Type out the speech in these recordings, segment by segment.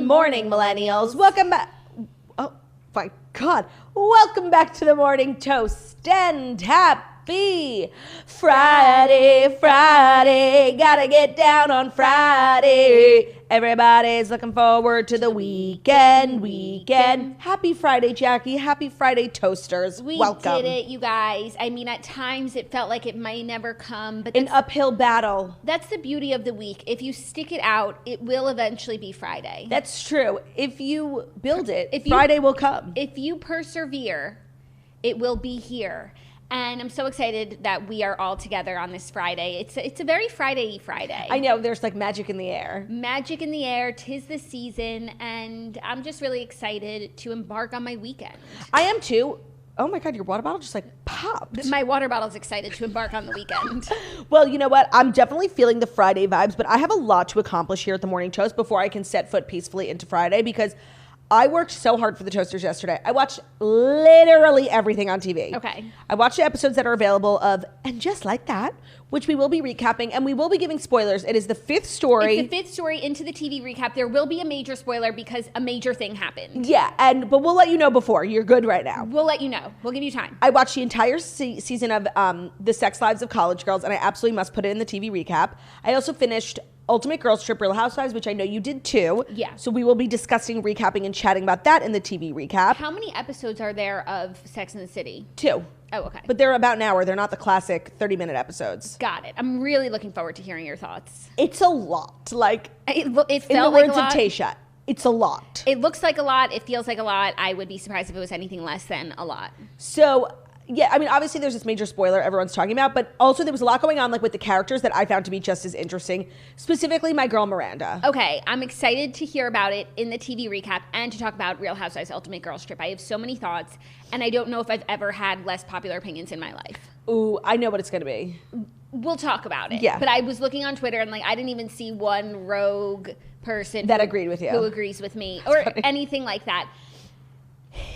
morning, millennials. Welcome back. Oh, my God. Welcome back to the Morning Toast and happy Friday, Friday. Gotta get down on Friday. Everybody's looking forward to the weekend. Happy Friday, Jackie. Happy Friday, Toasters. Welcome. We did it, you guys. I mean, at times it felt like it might never come, but An uphill battle. that's the beauty of the week. If you stick it out, it will eventually be Friday. That's true. If you build it, Friday will come. If you persevere, it will be here. And I'm so excited that we are all together on this Friday. It's a very Friday-y Friday. I know, there's like magic in the air. Magic in the air, 'tis the season, and I'm just really excited to embark on my weekend. I am too. Oh my God, your water bottle just like popped. My water bottle's excited to embark on the weekend. Well, you know what? I'm definitely feeling the Friday vibes, but I have a lot to accomplish here at the Morning Toast before I can set foot peacefully into Friday because I worked so hard for the Toasters yesterday. I watched literally everything on TV. Okay. I watched the episodes that are available of And Just Like That, which we will be recapping, and we will be giving spoilers. It is the fifth story. It's the fifth story into the TV recap. There will be a major spoiler because a major thing happened. Yeah, but we'll let you know before. You're good right now. We'll let you know. We'll give you time. I watched the entire season of The Sex Lives of College Girls, and I absolutely must put it in the TV recap. I also finished Ultimate Girls Trip Real Housewives, which I know you did too. Yeah. So we will be discussing, recapping, and chatting about that in the TV recap. How many episodes are there of Sex and the City? 2. Oh, okay. But they're about an hour. They're not the classic 30-minute episodes. Got it. I'm really looking forward to hearing your thoughts. It's a lot. Like, It in the felt like a words of lot. Tasha, it's a lot. It looks like a lot. It feels like a lot. I would be surprised if it was anything less than a lot. So, yeah, I mean, obviously there's this major spoiler everyone's talking about, but also there was a lot going on like with the characters that I found to be just as interesting, specifically my girl Miranda. Okay, I'm excited to hear about it in the TV recap and to talk about Real Housewives Ultimate Girls Trip. I have so many thoughts, and I don't know if I've ever had less popular opinions in my life. Ooh, I know what it's going to be. We'll talk about it. Yeah. But I was looking on Twitter, and like I didn't even see one rogue person That agreed with you. who agrees with me or anything like that.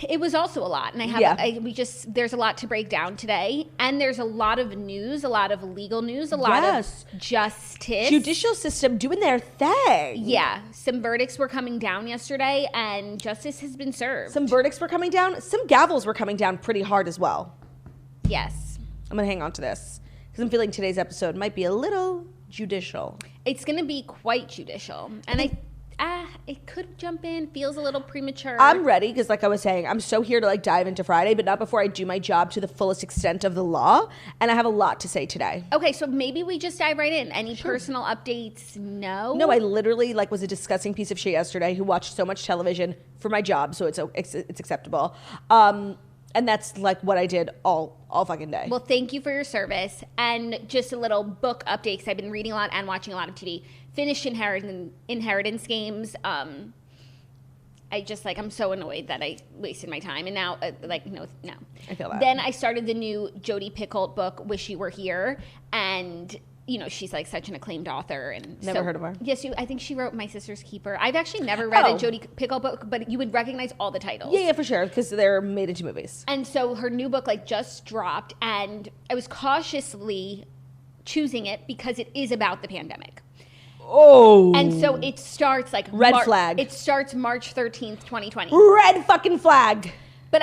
It was also a lot, and I have there's a lot to break down today, and there's a lot of news, a lot of legal news, a lot of justice, judicial system doing their thing. Yeah, some verdicts were coming down yesterday, and justice has been served. Some verdicts were coming down. Some gavels were coming down pretty hard as well. Yes, I'm gonna hang on to this because I'm feeling today's episode might be a little judicial. It's gonna be quite judicial, and it could jump in. Feels a little premature. I'm ready because, like I was saying, I'm so here to like dive into Friday, but not before I do my job to the fullest extent of the law. And I have a lot to say today. Okay, so maybe we just dive right in. Any personal updates? No. No, I literally like was a disgusting piece of shit yesterday who watched so much television for my job, so it's acceptable. And that's like what I did all fucking day. Well, thank you for your service. And just a little book update because I've been reading a lot and watching a lot of TV. Finished Inheritance Games. I'm so annoyed that I wasted my time. And now, no. I feel that. Then I started the new Jodi Picoult book, Wish You Were Here. And, she's like such an acclaimed author. And Never heard of her. Yes, I think she wrote My Sister's Keeper. I've actually never read a Jodi Picoult book, but you would recognize all the titles. Yeah, for sure, because they're made into movies. And so her new book just dropped, and I was cautiously choosing it because it is about the pandemic. Oh. And so it starts red flag. It starts March 13th, 2020. Red fucking flag. But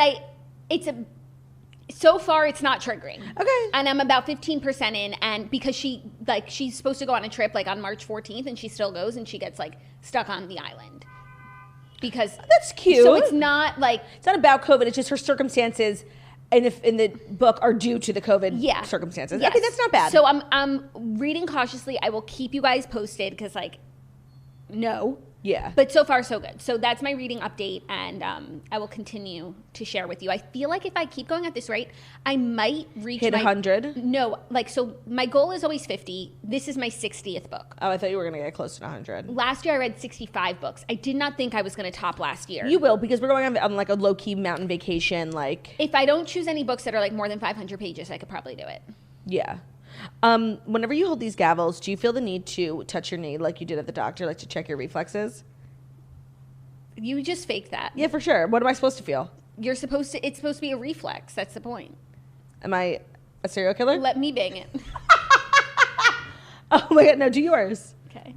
so far it's not triggering. Okay. And I'm about 15% in, and because she's supposed to go on a trip on March 14th, and she still goes, and she gets stuck on the island. Because that's cute. So it's not it's not about COVID, it's just her circumstances in the book are due to the COVID circumstances. Yes. Okay, that's not bad. So I'm reading cautiously. I will keep you guys posted because no. Yeah. But so far, so good. So that's my reading update, and I will continue to share with you. I feel like if I keep going at this rate, I might reach 100? No, so my goal is always 50. This is my 60th book. Oh, I thought you were going to get close to 100. Last year, I read 65 books. I did not think I was going to top last year. You will, because we're going on a low-key mountain vacation. If I don't choose any books that are more than 500 pages, I could probably do it. Yeah. Whenever you hold these gavels, do you feel the need to touch your knee like you did at the doctor, to check your reflexes? You just faked that. Yeah, for sure. What am I supposed to feel? It's supposed to be a reflex. That's the point. Am I a serial killer? Let me bang it. Oh my God, no, do yours. Okay.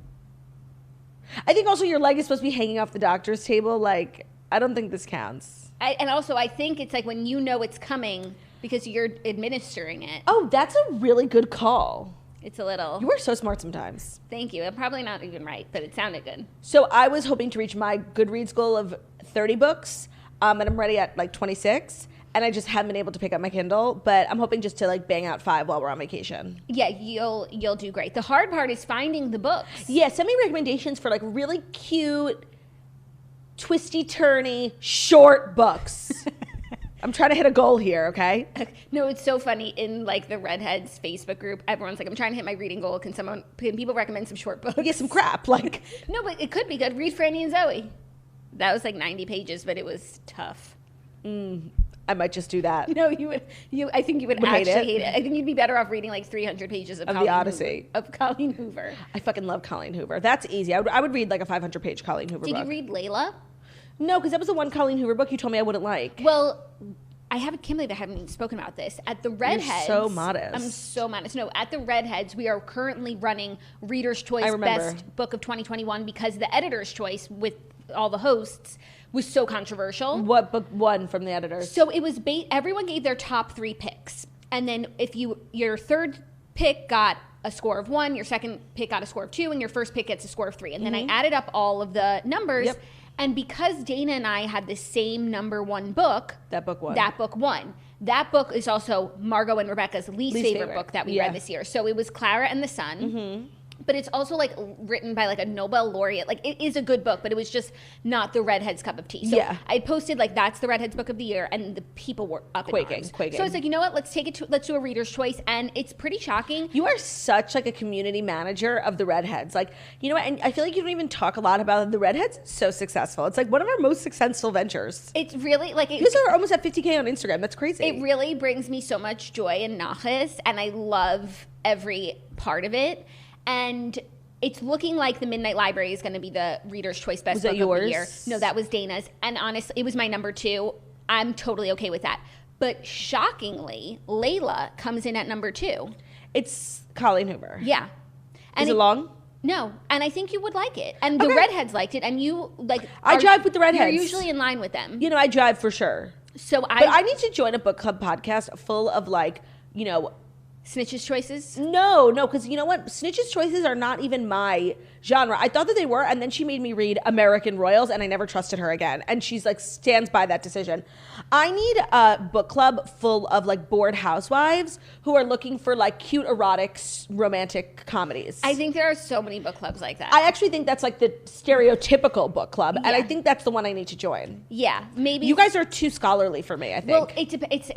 I think also your leg is supposed to be hanging off the doctor's table. Like, I don't think this counts. And also, I think it's like when you know it's coming because you're administering it. Oh, that's a really good call. It's a little. You are so smart sometimes. Thank you. I'm probably not even right, but it sounded good. So I was hoping to reach my Goodreads goal of 30 books, and I'm ready at like 26. And I just haven't been able to pick up my Kindle, but I'm hoping just to like bang out 5 while we're on vacation. Yeah, you'll do great. The hard part is finding the books. Yeah, send me recommendations for like really cute, twisty-turny, short books. I'm trying to hit a goal here, okay? No, it's so funny. In like the Redheads Facebook group, everyone's like, I'm trying to hit my reading goal. Can people recommend some short books? Yeah, some crap. Like, no, but it could be good. Read Franny and Zoe. That was like 90 pages, but it was tough. I might just do that. No, you would. I think you would hate actually hate it. I think you'd be better off reading like 300 pages of the Odyssey of Colleen Hoover. I fucking love Colleen Hoover. That's easy. I would read like a 500-page Colleen Hoover book. Did you read Layla? No, because that was the one Colleen Hoover book you told me I wouldn't like. Well, I can't believe I haven't even spoken about this. At the Redheads. You're so modest. I'm so modest. No, at the Redheads, we are currently running Reader's Choice Best Book of 2021 because the Editor's Choice with all the hosts was so controversial. What book won from the editors? So it was everyone gave their top 3 picks. And then if your third pick got a score of 1, your second pick got a score of 2, and your first pick gets a score of 3. And then I added up all of the numbers. Yep. And because Dana and I had the same number 1 book, that book won. That book is also Margot and Rebecca's least favorite book that we read this year. So it was Clara and the Sun. Mm-hmm. But it's also like written by like a Nobel laureate. Like it is a good book, but it was just not the Redheads cup of tea. So I posted like that's the Redheads book of the year, and the people were up in arms. Quaking. So it's like, you know what? Let's do a Reader's Choice, and it's pretty shocking. You are such like a community manager of the Redheads. Like, you know what? And I feel like you don't even talk a lot about the Redheads. So successful. It's like one of our most successful ventures. It's really like you guys are almost at 50K on Instagram. That's crazy. It really brings me so much joy and nachas, and I love every part of it. And it's looking like the Midnight Library is going to be the Reader's Choice Best Book of the Year. No, that was Dana's. And honestly, it was my number 2. I'm totally okay with that. But shockingly, Layla comes in at number 2. It's Colleen Hoover. Yeah. And is it long? No. And I think you would like it. And the Redheads liked it. And you, like... I jive with the Redheads. You're usually in line with them. You know, I jive for sure. But I need to join a book club podcast full of like, you know... Snitches' Choices? No, because you know what? Snitches' Choices are not even my genre. I thought that they were, and then she made me read American Royals, and I never trusted her again. And she's like, stands by that decision. I need a book club full of like bored housewives who are looking for like cute, erotic, romantic comedies. I think there are so many book clubs like that. I actually think that's like the stereotypical book club, and I think that's the one I need to join. Yeah, maybe. You guys are too scholarly for me, I think. Well, it's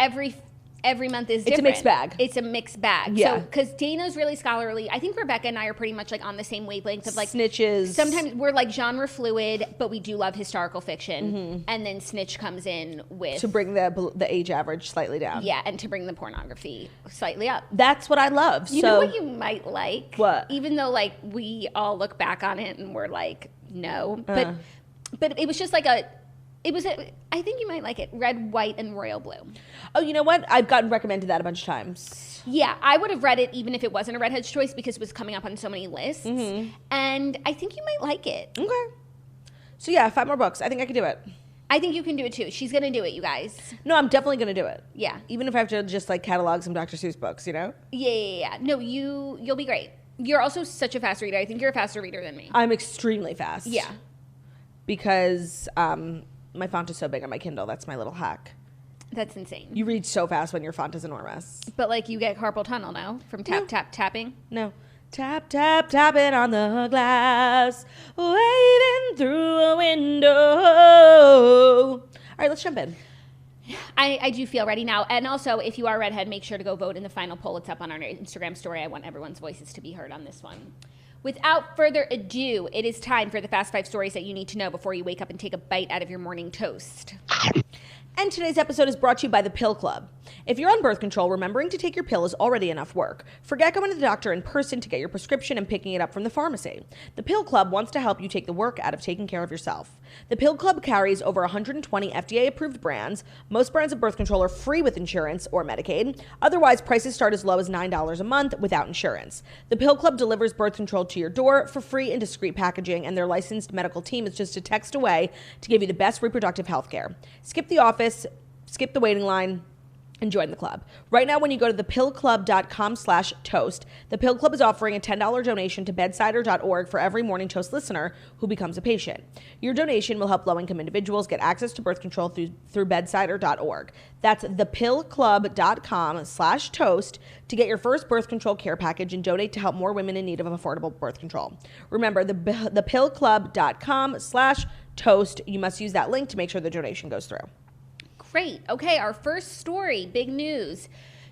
every month is different. It's a mixed bag. It's a mixed bag. Yeah. So, because Dana's really scholarly. I think Rebecca and I are pretty much like on the same wavelength of like Snitches. Sometimes we're like genre fluid, but we do love historical fiction. Mm-hmm. And then Snitch comes in with to bring the age average slightly down. Yeah, and to bring the pornography slightly up. That's what I love. You know what you might like? What? Even though like we all look back on it and we're like, no, but it was just like I think you might like it. Red, white, and royal blue. Oh, you know what? I've gotten recommended that a bunch of times. Yeah, I would have read it even if it wasn't a Redhead's Choice because it was coming up on so many lists. Mm-hmm. And I think you might like it. Okay. So yeah, 5 more books. I think I can do it. I think you can do it too. She's going to do it, you guys. No, I'm definitely going to do it. Yeah. Even if I have to just like catalog some Dr. Seuss books, you know? Yeah. No, you'll be great. You're also such a fast reader. I think you're a faster reader than me. I'm extremely fast. Yeah. Because my font is so big on my Kindle. That's my little hack. That's insane. You read so fast when your font is enormous. But like you get carpal tunnel now from tapping? No. Tap, tap, tapping on the glass, waving through a window. All right, let's jump in. I do feel ready now. And also, if you are a redhead, make sure to go vote in the final poll. It's up on our Instagram story. I want everyone's voices to be heard on this one. Without further ado, it is time for the Fast 5 stories that you need to know before you wake up and take a bite out of your morning toast. And today's episode is brought to you by The Pill Club. If you're on birth control, remembering to take your pill is already enough work. Forget going to the doctor in person to get your prescription and picking it up from the pharmacy. The Pill Club wants to help you take the work out of taking care of yourself. The Pill Club carries over 120 FDA-approved brands. Most brands of birth control are free with insurance or Medicaid. Otherwise, prices start as low as $9 a month without insurance. The Pill Club delivers birth control to your door for free in discreet packaging, and their licensed medical team is just a text away to give you the best reproductive health care. Skip the office, skip the waiting line, and join the club. Right now, when you go to thepillclub.com/toast, the Pill Club is offering a $10 donation to bedsider.org for every Morning Toast listener who becomes a patient. Your donation will help low-income individuals get access to birth control through bedsider.org. That's thepillclub.com/toast to get your first birth control care package and donate to help more women in need of affordable birth control. Remember, thepillclub.com/toast. You must use that link to make sure the donation goes through. Great. Okay, our first story, big news.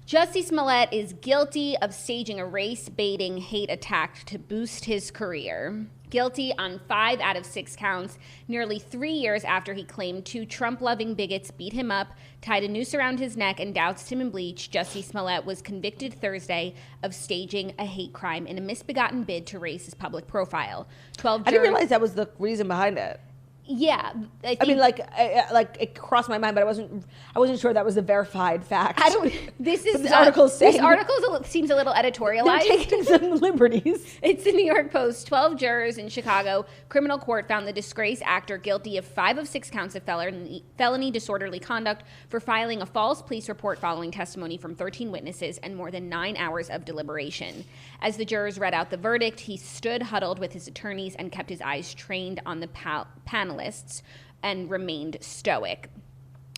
Jussie Smollett is guilty of staging a race-baiting hate attack to boost his career. Guilty on 5 out of 6 counts, nearly 3 years after he claimed 2 Trump-loving bigots beat him up, tied a noose around his neck, and doused him in bleach. Jussie Smollett was convicted Thursday of staging a hate crime in a misbegotten bid to raise his public profile. I didn't realize that was the reason behind it. Yeah, I mean, it crossed my mind, but I wasn't sure that was the verified fact. This article seems a little editorialized. They're taking some liberties. It's the New York Post. 12 jurors in Chicago criminal court found the disgraced actor guilty of 5 of 6 counts of felony disorderly conduct for filing a false police report following testimony from 13 witnesses and more than 9 hours of deliberation. As the jurors read out the verdict, he stood huddled with his attorneys and kept his eyes trained on the panelists and remained stoic.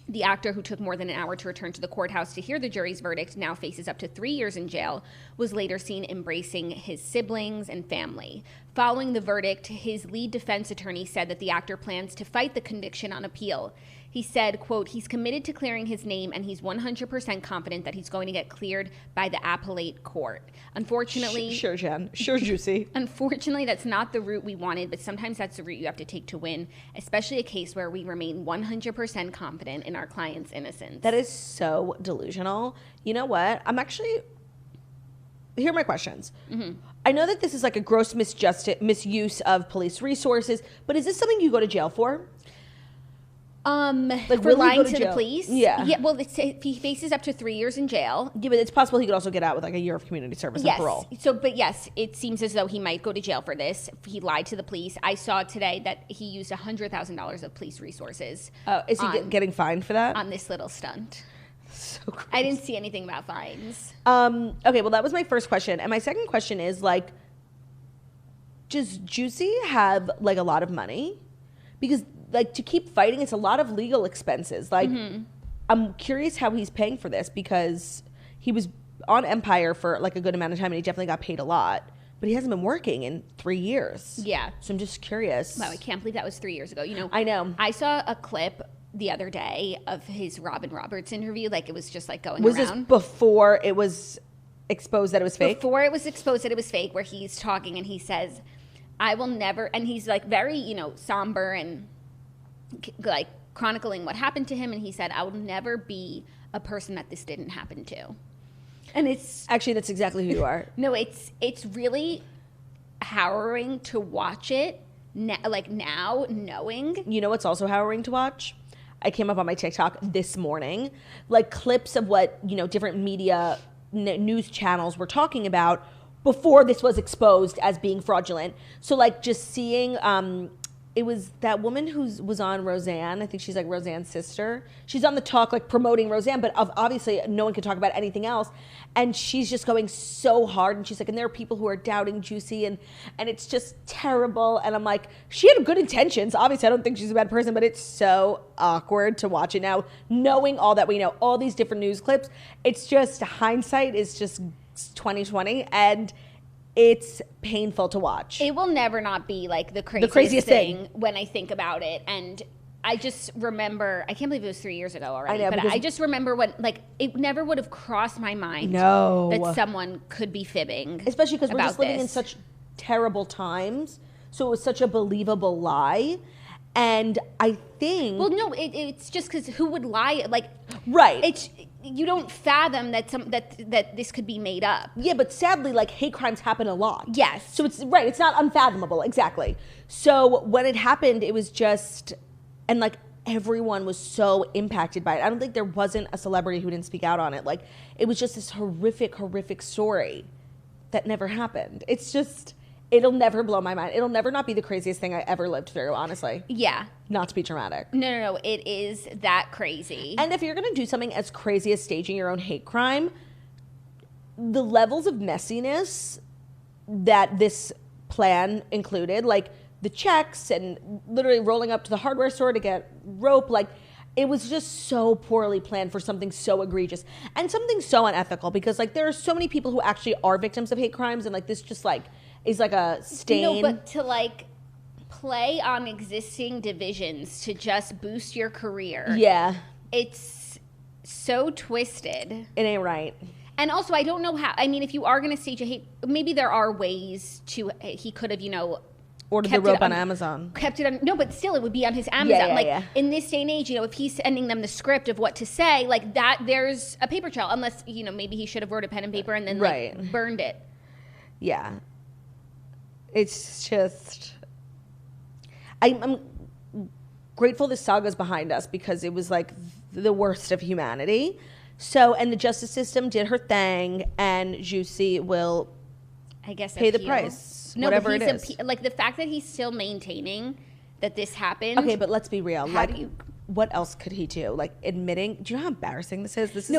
The actor, who took more than an hour to return to the courthouse to hear the jury's verdict, now faces up to 3 years in jail, was later seen embracing his siblings and family. Following the verdict, his lead defense attorney said that the actor plans to fight the conviction on appeal. He said, quote, he's committed to clearing his name and he's 100% confident that he's going to get cleared by the appellate court. Unfortunately... Sure, Jen. Sure, Juicy. Unfortunately, that's not the route we wanted, but sometimes that's the route you have to take to win, especially a case where we remain 100% confident in our client's innocence. That is so delusional. You know what? Here are my questions. Mm-hmm. I know that this is like a gross misuse of police resources, but is this something you go to jail for? For lying to the police? Yeah, well, he faces up to 3 years in jail. Yeah, but it's possible he could also get out with like a year of community service and parole. But yes, it seems as though he might go to jail for this. He lied to the police. I saw today that he used $100,000 of police resources. Is he getting fined for that? On this little stunt. So crazy. I didn't see anything about fines. Okay, well, that was my first question. And my second question is, like, does Jussie have, like, a lot of money? Because, like, to keep fighting, it's a lot of legal expenses. Like, I'm curious how he's paying for this because he was on Empire for, like, a good amount of time and he definitely got paid a lot. But he hasn't been working in 3 years. Yeah. So I'm just curious. Wow, I can't believe that was 3 years ago. You know, I know. I saw a clip the other day of his Robin Roberts interview. Like, it was just, like, going was around. This before it was exposed that it was fake? Before it was exposed that it was fake, where he's talking and he says, I will never, and he's, like, very, you know, somber and, like, chronicling what happened to him. And he said, I will never be a person that this didn't happen to. And it's... Actually, that's exactly who you are. No, it's really harrowing to watch it, now, knowing. You know what's also harrowing to watch? I came up on my TikTok this morning, like clips of what, you know, different media news channels were talking about before this was exposed as being fraudulent. So like just seeing, it was that woman who was on Roseanne. I think she's like Roseanne's sister. She's on the talk like promoting Roseanne, but obviously no one could talk about anything else. And she's just going so hard. And she's like, and there are people who are doubting Jussie and it's just terrible. And I'm like, she had good intentions. Obviously, I don't think she's a bad person, but it's so awkward to watch it now, knowing all that we know, all these different news clips. It's just hindsight is just 2020 and it's painful to watch. It will never not be like the craziest thing when I think about it. And I just remember, I can't believe it was 3 years ago already. I know, but I just remember when, like, it never would have crossed my mind that someone could be fibbing. Especially because we're just living in such terrible times. So it was such a believable lie. And I think... Well, no, it's just because who would lie? Like, right. you don't fathom that this could be made up. Yeah, but sadly, like, hate crimes happen a lot. Yes. So it's not unfathomable, exactly. So when it happened, it was just, and like, everyone was so impacted by it. I don't think there wasn't a celebrity who didn't speak out on it. Like, it was just this horrific story that never happened. It's just, it'll never blow my mind. It'll never not be the craziest thing I ever lived through, honestly. Yeah. Not to be dramatic. No. It is that crazy. And if you're going to do something as crazy as staging your own hate crime, the levels of messiness that this plan included, like the checks and literally rolling up to the hardware store to get rope, like, it was just so poorly planned for something so egregious and something so unethical, because like there are so many people who actually are victims of hate crimes, and like this just like is like a stain. No, but to like play on existing divisions to just boost your career. Yeah. It's so twisted. It ain't right. And also, I don't know how, I mean, if you are going to stage a hate, maybe there are ways to, he could have, ordered the rope on Amazon. Kept it on, no, but still it would be on his Amazon. Yeah. In this day and age, if he's sending them the script of what to say, like that, there's a paper trail, unless, maybe he should have wrote a pen and paper and then like burned it. Yeah. It's just, I'm grateful this saga's behind us, because it was like the worst of humanity. So, and the justice system did her thing, and Jussie will, I guess, pay the price, whatever it is. Like the fact that he's still maintaining that this happened. Okay, but let's be real. What else could he do? Like admitting, do you know how embarrassing this is? This is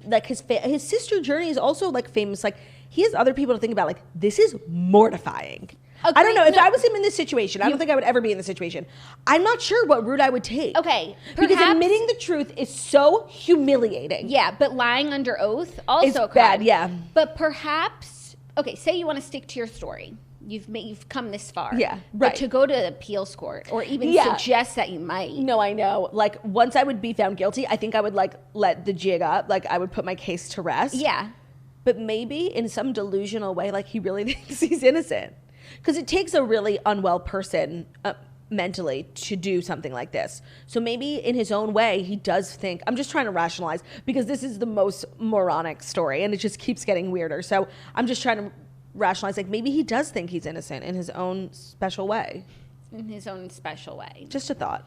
like his sister Journey is also like famous. Like he has other people to think about. Like this is mortifying. I don't know. If I was him in this situation, I don't think I would ever be in this situation. I'm not sure what route I would take. Okay. Because admitting the truth is so humiliating. Yeah, but lying under oath also is bad, yeah. But perhaps, okay, say you want to stick to your story. You've come this far. Yeah, right. But to go to the appeals court or even suggest that you might. No, I know. Like once I would be found guilty, I think I would like let the jig up. Like I would put my case to rest. Yeah. But maybe in some delusional way, like he really thinks he's innocent. Because it takes a really unwell person mentally to do something like this. So maybe in his own way, he does think, I'm just trying to rationalize, because this is the most moronic story and it just keeps getting weirder. So I'm just trying to rationalize, like maybe he does think he's innocent in his own special way. In his own special way. Just a thought.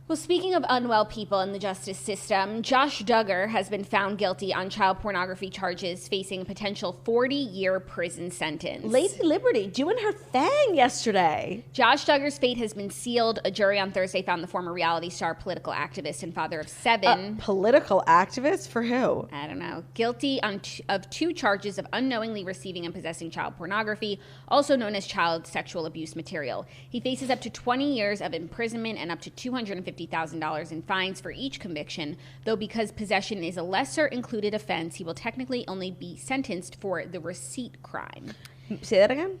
Well, speaking of unwell people in the justice system, Josh Duggar has been found guilty on child pornography charges, facing a potential 40-year prison sentence. Lady Liberty doing her thing yesterday. Josh Duggar's fate has been sealed. A jury on Thursday found the former reality star, political activist, and father of 7. Political activist? For who? I don't know. Guilty of 2 charges of unknowingly receiving and possessing child pornography, also known as child sexual abuse material. He faces up to 20 years of imprisonment and up to $250,000 in fines for each conviction, though because possession is a lesser included offense, he will technically only be sentenced for the receipt crime. Say that again?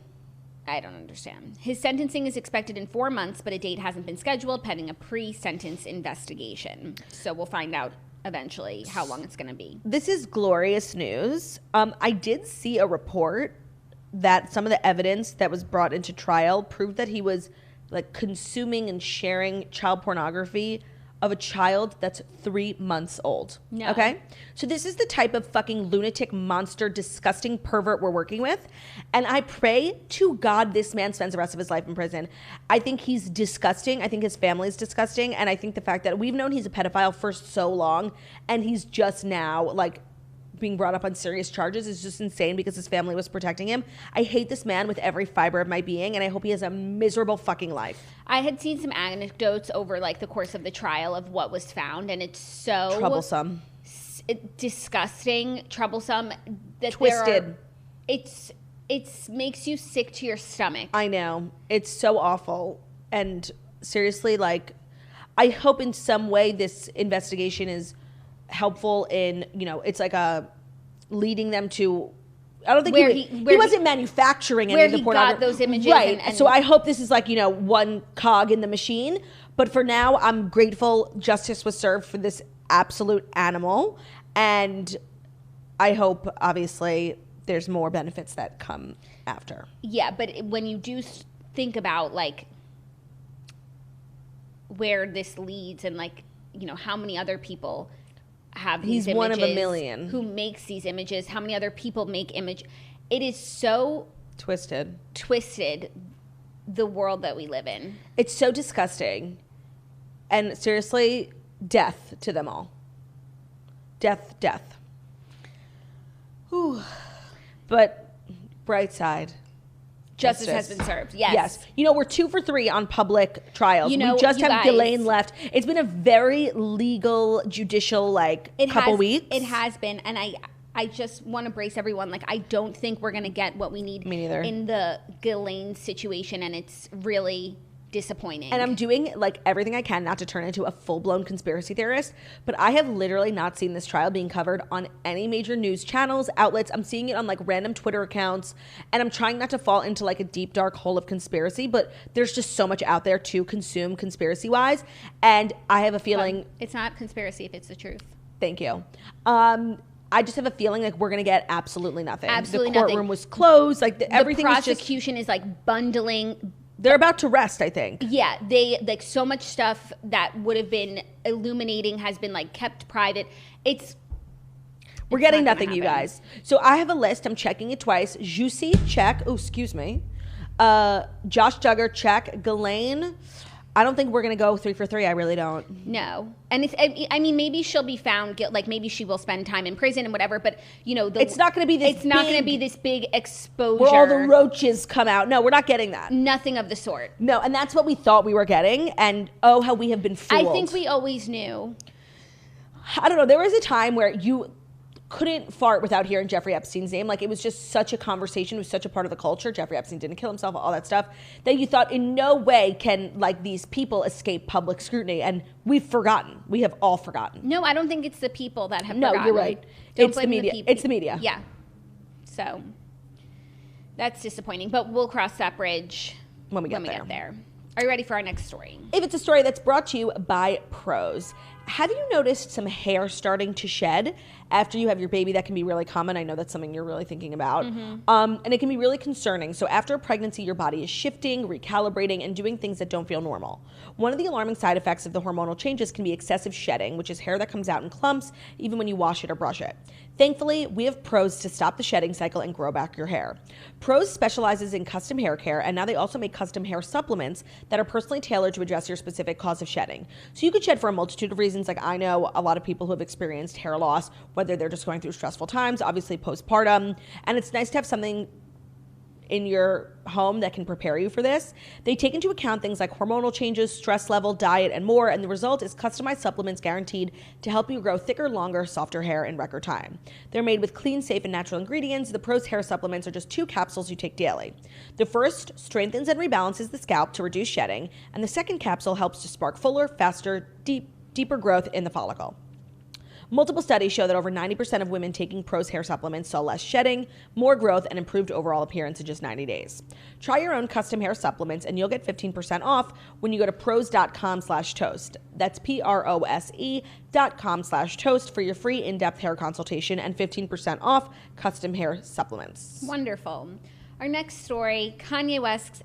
I don't understand. His sentencing is expected in 4 months, but a date hasn't been scheduled pending a pre-sentence investigation. So we'll find out eventually how long it's going to be. This is glorious news. I did see a report that some of the evidence that was brought into trial proved that he was like consuming and sharing child pornography of a child that's 3 months old. No. Okay? So this is the type of fucking lunatic, monster, disgusting pervert we're working with. And I pray to God this man spends the rest of his life in prison. I think he's disgusting. I think his family's disgusting. And I think the fact that we've known he's a pedophile for so long and he's just now like being brought up on serious charges is just insane because his family was protecting him. I hate this man with every fiber of my being, and I hope he has a miserable fucking life. I had seen some anecdotes over like the course of the trial of what was found, and it's so troublesome, disgusting, troublesome, that twisted. It makes you sick to your stomach. I know, it's so awful, and seriously, like, I hope in some way this investigation is helpful in, it's like a leading them to, I don't think he wasn't manufacturing any of the pornography. Got those images. Right. And so I hope this is like, one cog in the machine. But for now, I'm grateful justice was served for this absolute animal. And I hope, obviously, there's more benefits that come after. Yeah, but when you do think about, like, where this leads and, like, how many other people have these He's images. one of a million. Who makes these images? How many other people make image? It is so twisted, the world that we live in. It's so disgusting. And seriously, death to them all. Death. Whew. But bright side. Justice has been served. Yes. You know, we're 2 for 3 on public trials. You know, we just you have guys, Ghislaine left. It's been a very legal, judicial, couple weeks. It has been. And I just want to brace everyone. Like, I don't think we're going to get what we need Me neither. in the Ghislaine situation. And it's really disappointing. And I'm doing everything I can not to turn into a full-blown conspiracy theorist, but I have literally not seen this trial being covered on any major news channels, outlets. I'm seeing it on random Twitter accounts, and I'm trying not to fall into a deep dark hole of conspiracy, but there's just so much out there to consume conspiracy-wise, and I have a feeling it's not conspiracy if it's the truth. Thank you. I just have a feeling we're going to get absolutely nothing. Absolutely the courtroom nothing. Was closed. Everything the was just... prosecution is bundling... They're about to rest, I think. Yeah, they so much stuff that would have been illuminating has been kept private. We're getting nothing, you guys. So I have a list. I'm checking it twice. Jussie, check. Oh, excuse me. Josh Duggar, check. Ghislaine. I don't think we're going to go 3 for 3. I really don't. No. And maybe she'll be found maybe she will spend time in prison and whatever, but it's not going to be this not going to be this big exposure where all the roaches come out. No, we're not getting that. Nothing of the sort. No, and that's what we thought we were getting, and oh, how we have been fooled. I think we always knew. I don't know. There was a time where you couldn't fart without hearing Jeffrey Epstein's name. It was just such a conversation. It was such a part of the culture. Jeffrey Epstein didn't kill himself, all that stuff, that you thought in no way can these people escape public scrutiny. And we've forgotten. We have all forgotten. No, I don't think it's the people that have forgotten. No, you're right. It's the media. It's the media. Yeah. So that's disappointing, but we'll cross that bridge when we get there. Are you ready for our next story? If it's a story that's brought to you by Prose. Have you noticed some hair starting to shed after you have your baby? That can be really common. I know that's something you're really thinking about. Mm-hmm. And it can be really concerning. So after a pregnancy, your body is shifting, recalibrating, and doing things that don't feel normal. One of the alarming side effects of the hormonal changes can be excessive shedding, which is hair that comes out in clumps even when you wash it or brush it. Thankfully, we have Prose to stop the shedding cycle and grow back your hair. Prose specializes in custom hair care, and now they also make custom hair supplements that are personally tailored to address your specific cause of shedding. So you could shed for a multitude of reasons. I know a lot of people who have experienced hair loss, whether they're just going through stressful times, obviously postpartum, and it's nice to have something in your home that can prepare you for this. They take into account things like hormonal changes, stress level, diet, and more, and the result is customized supplements guaranteed to help you grow thicker, longer, softer hair in record time. They're made with clean, safe, and natural ingredients. The Prose hair supplements are just 2 capsules you take daily. The first strengthens and rebalances the scalp to reduce shedding, and the second capsule helps to spark fuller, faster, deeper growth in the follicle. Multiple studies show that over 90% of women taking Prose hair supplements saw less shedding, more growth, and improved overall appearance in just 90 days. Try your own custom hair supplements, and you'll get 15% off when you go to prose.com/toast. That's prose.com/toast for your free in-depth hair consultation and 15% off custom hair supplements. Wonderful. Our next story, Kanye West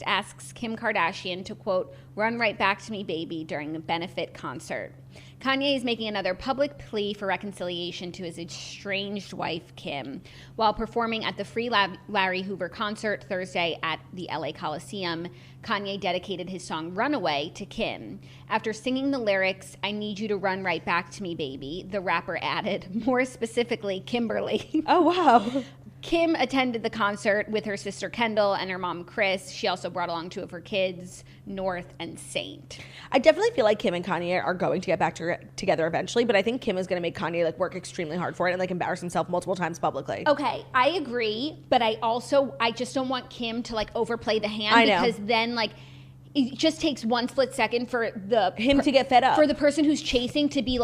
asks Kim Kardashian to, quote, "run right back to me, baby," during a benefit concert. Kanye is making another public plea for reconciliation to his estranged wife, Kim. While performing at the Free Larry Hoover concert Thursday at the LA Coliseum, Kanye dedicated his song Runaway to Kim. After singing the lyrics, "I need you to run right back to me, baby," the rapper added, more specifically, Kimberly. Oh, wow. Kim attended the concert with her sister Kendall and her mom Chris. She also brought along 2 of her kids, North and Saint. I definitely feel like Kim and Kanye are going to get back together eventually, but I think Kim is going to make Kanye work extremely hard for it and embarrass himself multiple times publicly. Okay, I agree, but I just don't want Kim to overplay the hand. I know. Because then it just takes 1 split second for him to get fed up. For the person who's chasing to be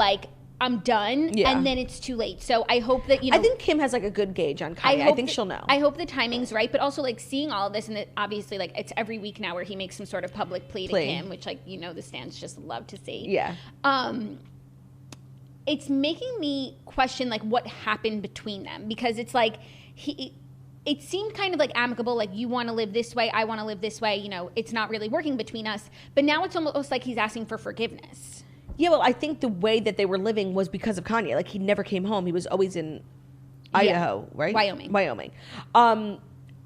I'm done, yeah. And then it's too late. So I hope that, I think Kim has a good gauge on Kanye. I think she'll know. I hope the timing's right, but also seeing all of this, and it, obviously it's every week now where he makes some sort of public plea to Kim, which the stands just love to see. Yeah. It's making me question what happened between them, because it's it seemed kind of amicable, you want to live this way, I want to live this way, it's not really working between us, but now it's almost like he's asking for forgiveness. Yeah, well, I think the way that they were living was because of Kanye. Like, he never came home. He was always in Idaho, right? Wyoming. And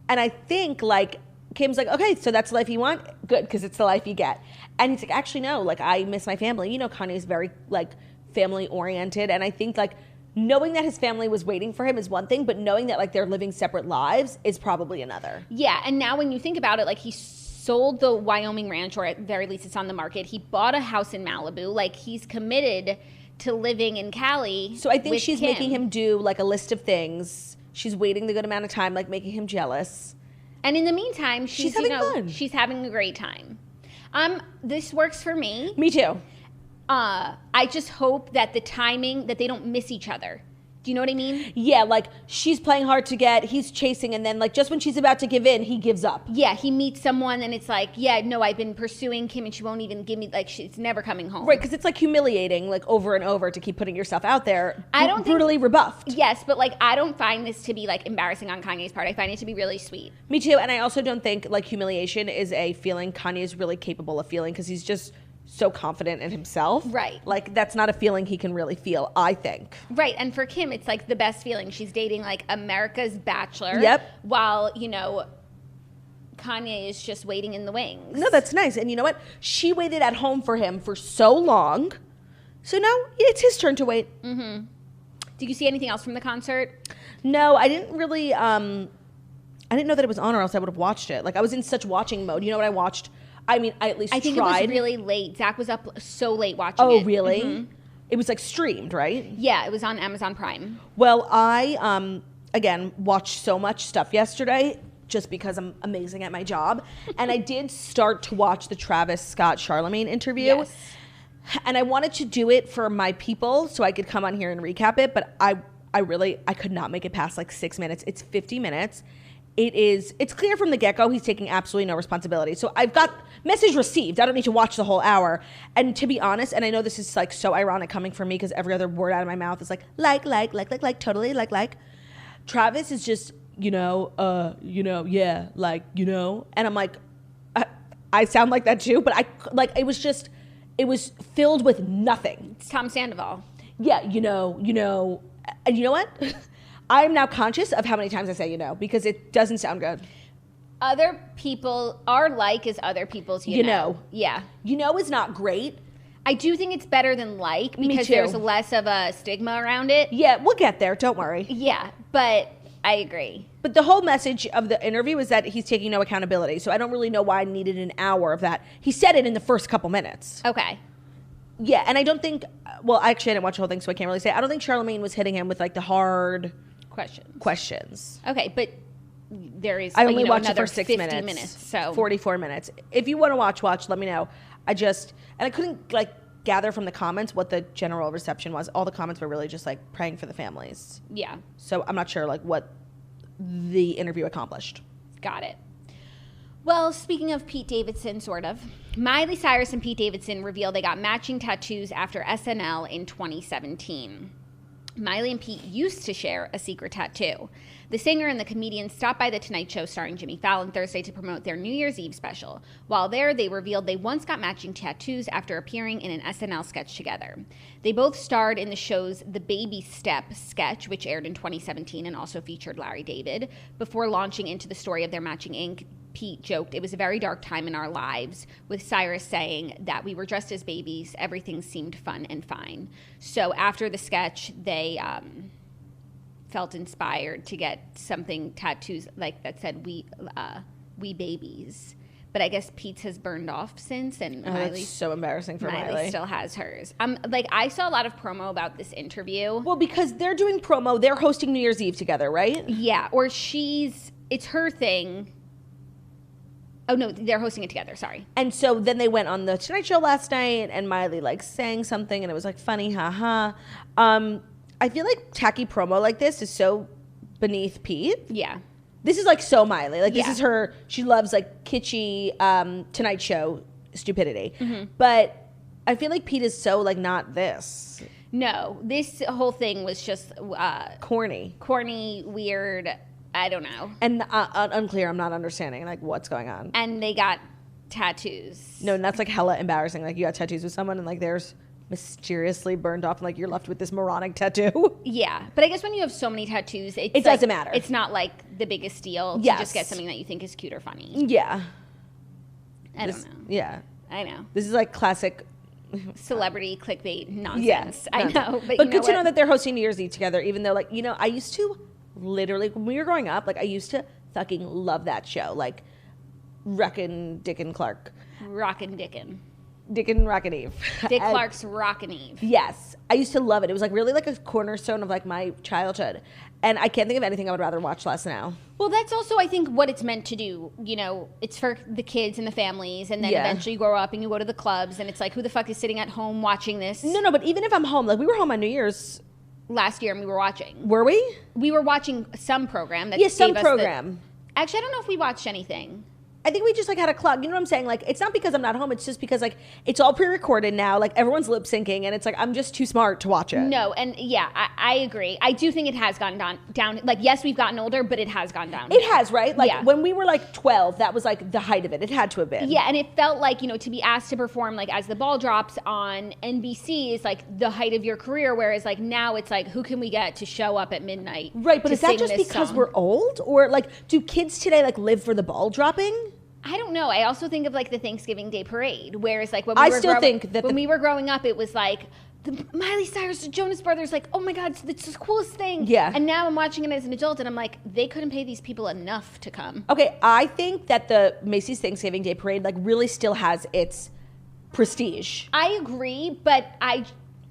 I think, like, Kim's like, okay, so that's the life you want? Good, because it's the life you get. And he's like, actually, no, like, I miss my family. You know, Kanye's very, like, family-oriented. And I think, like, knowing that his family was waiting for him is one thing, but knowing that, like, they're living separate lives is probably another. Yeah, and now when you think about it, like, he sold the Wyoming ranch, or at the very least it's on the market. He bought a house in Malibu. Like, he's committed to living in Cali. So I think she's making him do, like, a list of things. She's waiting the good amount of time, like, making him jealous. And in the meantime, she's having fun. She's having a great time. This works for me. Me too. I just hope that the timing, that they don't miss each other. Do you know what I mean? Yeah, like, she's playing hard to get, he's chasing, and then, like, just when she's about to give in, he gives up. Yeah, he meets someone, and it's like, yeah, no, I've been pursuing Kim, and she won't even give me, like, she's never coming home. Right, because it's, like, humiliating, like, over and over to keep putting yourself out there. I don't brutally rebuffed. Yes, but, like, I don't find this to be, like, embarrassing on Kanye's part. I find it to be really sweet. Me too, and I also don't think, like, humiliation is a feeling Kanye is really capable of feeling, because he's just so confident in himself. Right. Like, that's not a feeling he can really feel, I think. Right, and for Kim, it's, like, the best feeling. She's dating, like, America's Bachelor. Yep. While, you know, Kanye is just waiting in the wings. No, that's nice. And you know what? She waited at home for him for so long. So now it's his turn to wait. Mm-hmm. Did you see anything else from the concert? No, I didn't really, I didn't know that it was on, or else I would have watched it. Like, I was in such watching mode. You know what I watched? I mean, I at least tried. I think it was really late. Zach was up so late watching it. Oh, really? Mm-hmm. It was, like, streamed, right? Yeah, it was on Amazon Prime. Well, I, again, watched so much stuff yesterday just because I'm amazing at my job. And I did start to watch the Travis Scott Charlemagne interview. Yes. And I wanted to do it for my people so I could come on here and recap it. But I could not make it past, like, 6 minutes. It's 50 minutes. It's clear from the get-go he's taking absolutely no responsibility. So I've got message received. I don't need to watch the whole hour. And to be honest, and I know this is, like, so ironic coming from me because every other word out of my mouth is like, totally, like. Travis is just, yeah, like, and I'm like, I sound like that too, but it was filled with nothing. It's Tom Sandoval. Yeah, and you know what? I'm now conscious of how many times I say because it doesn't sound good. Other people, our like is other people's you know. Yeah. Is not great. I do think it's better than like because there's less of a stigma around it. Yeah, we'll get there. Don't worry. Yeah, but I agree. But the whole message of the interview is that he's taking no accountability. So I don't really know why I needed an hour of that. He said it in the first couple minutes. Okay. Yeah, and I don't think, well, actually I didn't watch the whole thing, so I can't really say. I don't think Charlemagne was hitting him with, like, the hard questions. Okay, but there is, I only watched it another for 6 minutes. So 44 minutes. If you want to watch, let me know. And I couldn't, like, gather from the comments what the general reception was. All the comments were really just, like, praying for the families. Yeah. So I'm not sure, like, what the interview accomplished. Got it. Well, speaking of Pete Davidson, sort of, Miley Cyrus and Pete Davidson revealed they got matching tattoos after SNL in 2017. Miley and Pete used to share a secret tattoo. The singer and the comedian stopped by The Tonight Show starring Jimmy Fallon Thursday to promote their New Year's Eve special. While there, they revealed they once got matching tattoos after appearing in an SNL sketch together. They both starred in the show's The Baby Step sketch, which aired in 2017 and also featured Larry David. Before launching into the story of their matching ink, Pete joked, "It was a very dark time in our lives," with Cyrus saying that we were dressed as babies, everything seemed fun and fine. So after the sketch, they felt inspired to get something tattoos like that said we babies. But I guess Pete's has burned off since, and Miley's so embarrassing for Miley. Still has hers. I saw a lot of promo about this interview. Well, because they're doing promo, they're hosting New Year's Eve together, right? Yeah, or it's her thing. Oh, no, they're hosting it together, sorry. And so then they went on The Tonight Show last night, and Miley, like, sang something, and it was, like, funny, haha. I feel like tacky promo like this is so beneath Pete. Yeah. This is, like, so Miley. Like, this is her, she loves, like, kitschy Tonight Show stupidity. Mm-hmm. But I feel like Pete is so, like, not this. No, this whole thing was just... corny, weird... I don't know. And unclear. I'm not understanding, like, what's going on. And they got tattoos. No, and that's, like, hella embarrassing. Like, you got tattoos with someone, and, like, there's mysteriously burned off and like you're left with this moronic tattoo. Yeah, but I guess when you have so many tattoos, it doesn't matter. It's not like the biggest deal to Yes. just get something that you think is cute or funny. Yeah. I don't know. Yeah. I know. This is like classic Celebrity clickbait nonsense. Yes, I know. But good to know that they're hosting New Year's Eve together, even though, like, you know, I used to literally, when we were growing up, like, I used to fucking love that show. Like, Rockin' Dick and Clark. Rockin' Dickin'. Dick and Rockin' Eve. Dick Clark's Rockin' Eve. Yes. I used to love it. It was like really like a cornerstone of like my childhood. And I can't think of anything I would rather watch less now. Well, that's also, I think, what it's meant to do. You know, it's for the kids and the families, and then eventually you grow up and you go to the clubs, and it's like, who the fuck is sitting at home watching this? No, but even if I'm home, like we were home on New Year's. Last year, and we were watching. Were we? We were watching some program. That some program. Actually, I don't know if we watched anything. I think we just like had a clock. You know what I'm saying? Like, it's not because I'm not home. It's just because like it's all pre-recorded now. Like everyone's lip syncing, and it's like I'm just too smart to watch it. No, and yeah, I agree. I do think it has gone down. Like, yes, we've gotten older, but it has gone down. It has, right? Like Yeah. when we were like 12, that was like the height of it. It had to have been. Yeah, and it felt like, you know, to be asked to perform like as the ball drops on NBC is like the height of your career, whereas like now it's like, who can we get to show up at midnight? Right, but to is that sing just this because song? we're old, or like do kids today like live for the ball dropping? I don't know. I also think of like the Thanksgiving Day parade, whereas like when I we were still think that when we were growing up, it was like the Miley Cyrus, the Jonas Brothers, like, oh my God, it's the coolest thing. Yeah. And now I'm watching it as an adult, and I'm like, they couldn't pay these people enough to come. Okay, I think that the Macy's Thanksgiving Day parade like really still has its prestige. I agree, but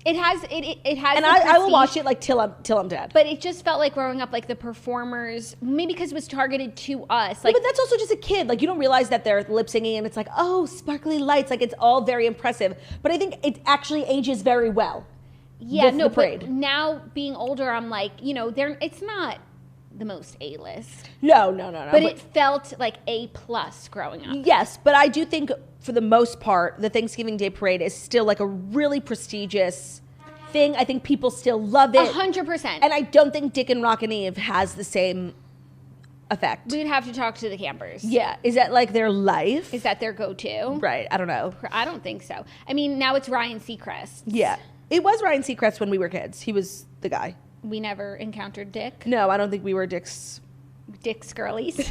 it has And the I will prestige, watch it like till I'm dead. But it just felt like growing up, like the performers, maybe because it was targeted to us. Like, but that's also just a kid. Like you don't realize that they're lip syncing and it's like, oh, sparkly lights. Like it's all very impressive. But I think it actually ages very well. yeah, with no, the parade. but now being older, I'm like, you know, it's not the most A-list. No. But it felt like A+ growing up. Yes, but I do think for the most part, the Thanksgiving Day parade is still like a really prestigious thing. I think people still love it. 100%. And I don't think Dick and Rockin' Eve has the same effect. We'd have to talk to the campers. Yeah. Is that like their life? Is that their go-to? Right. I don't know. I don't think so. I mean, now it's Ryan Seacrest. Yeah. It was Ryan Seacrest when we were kids. He was the guy. We never encountered Dick. No, I don't think we were Dick's. Dick's girlies.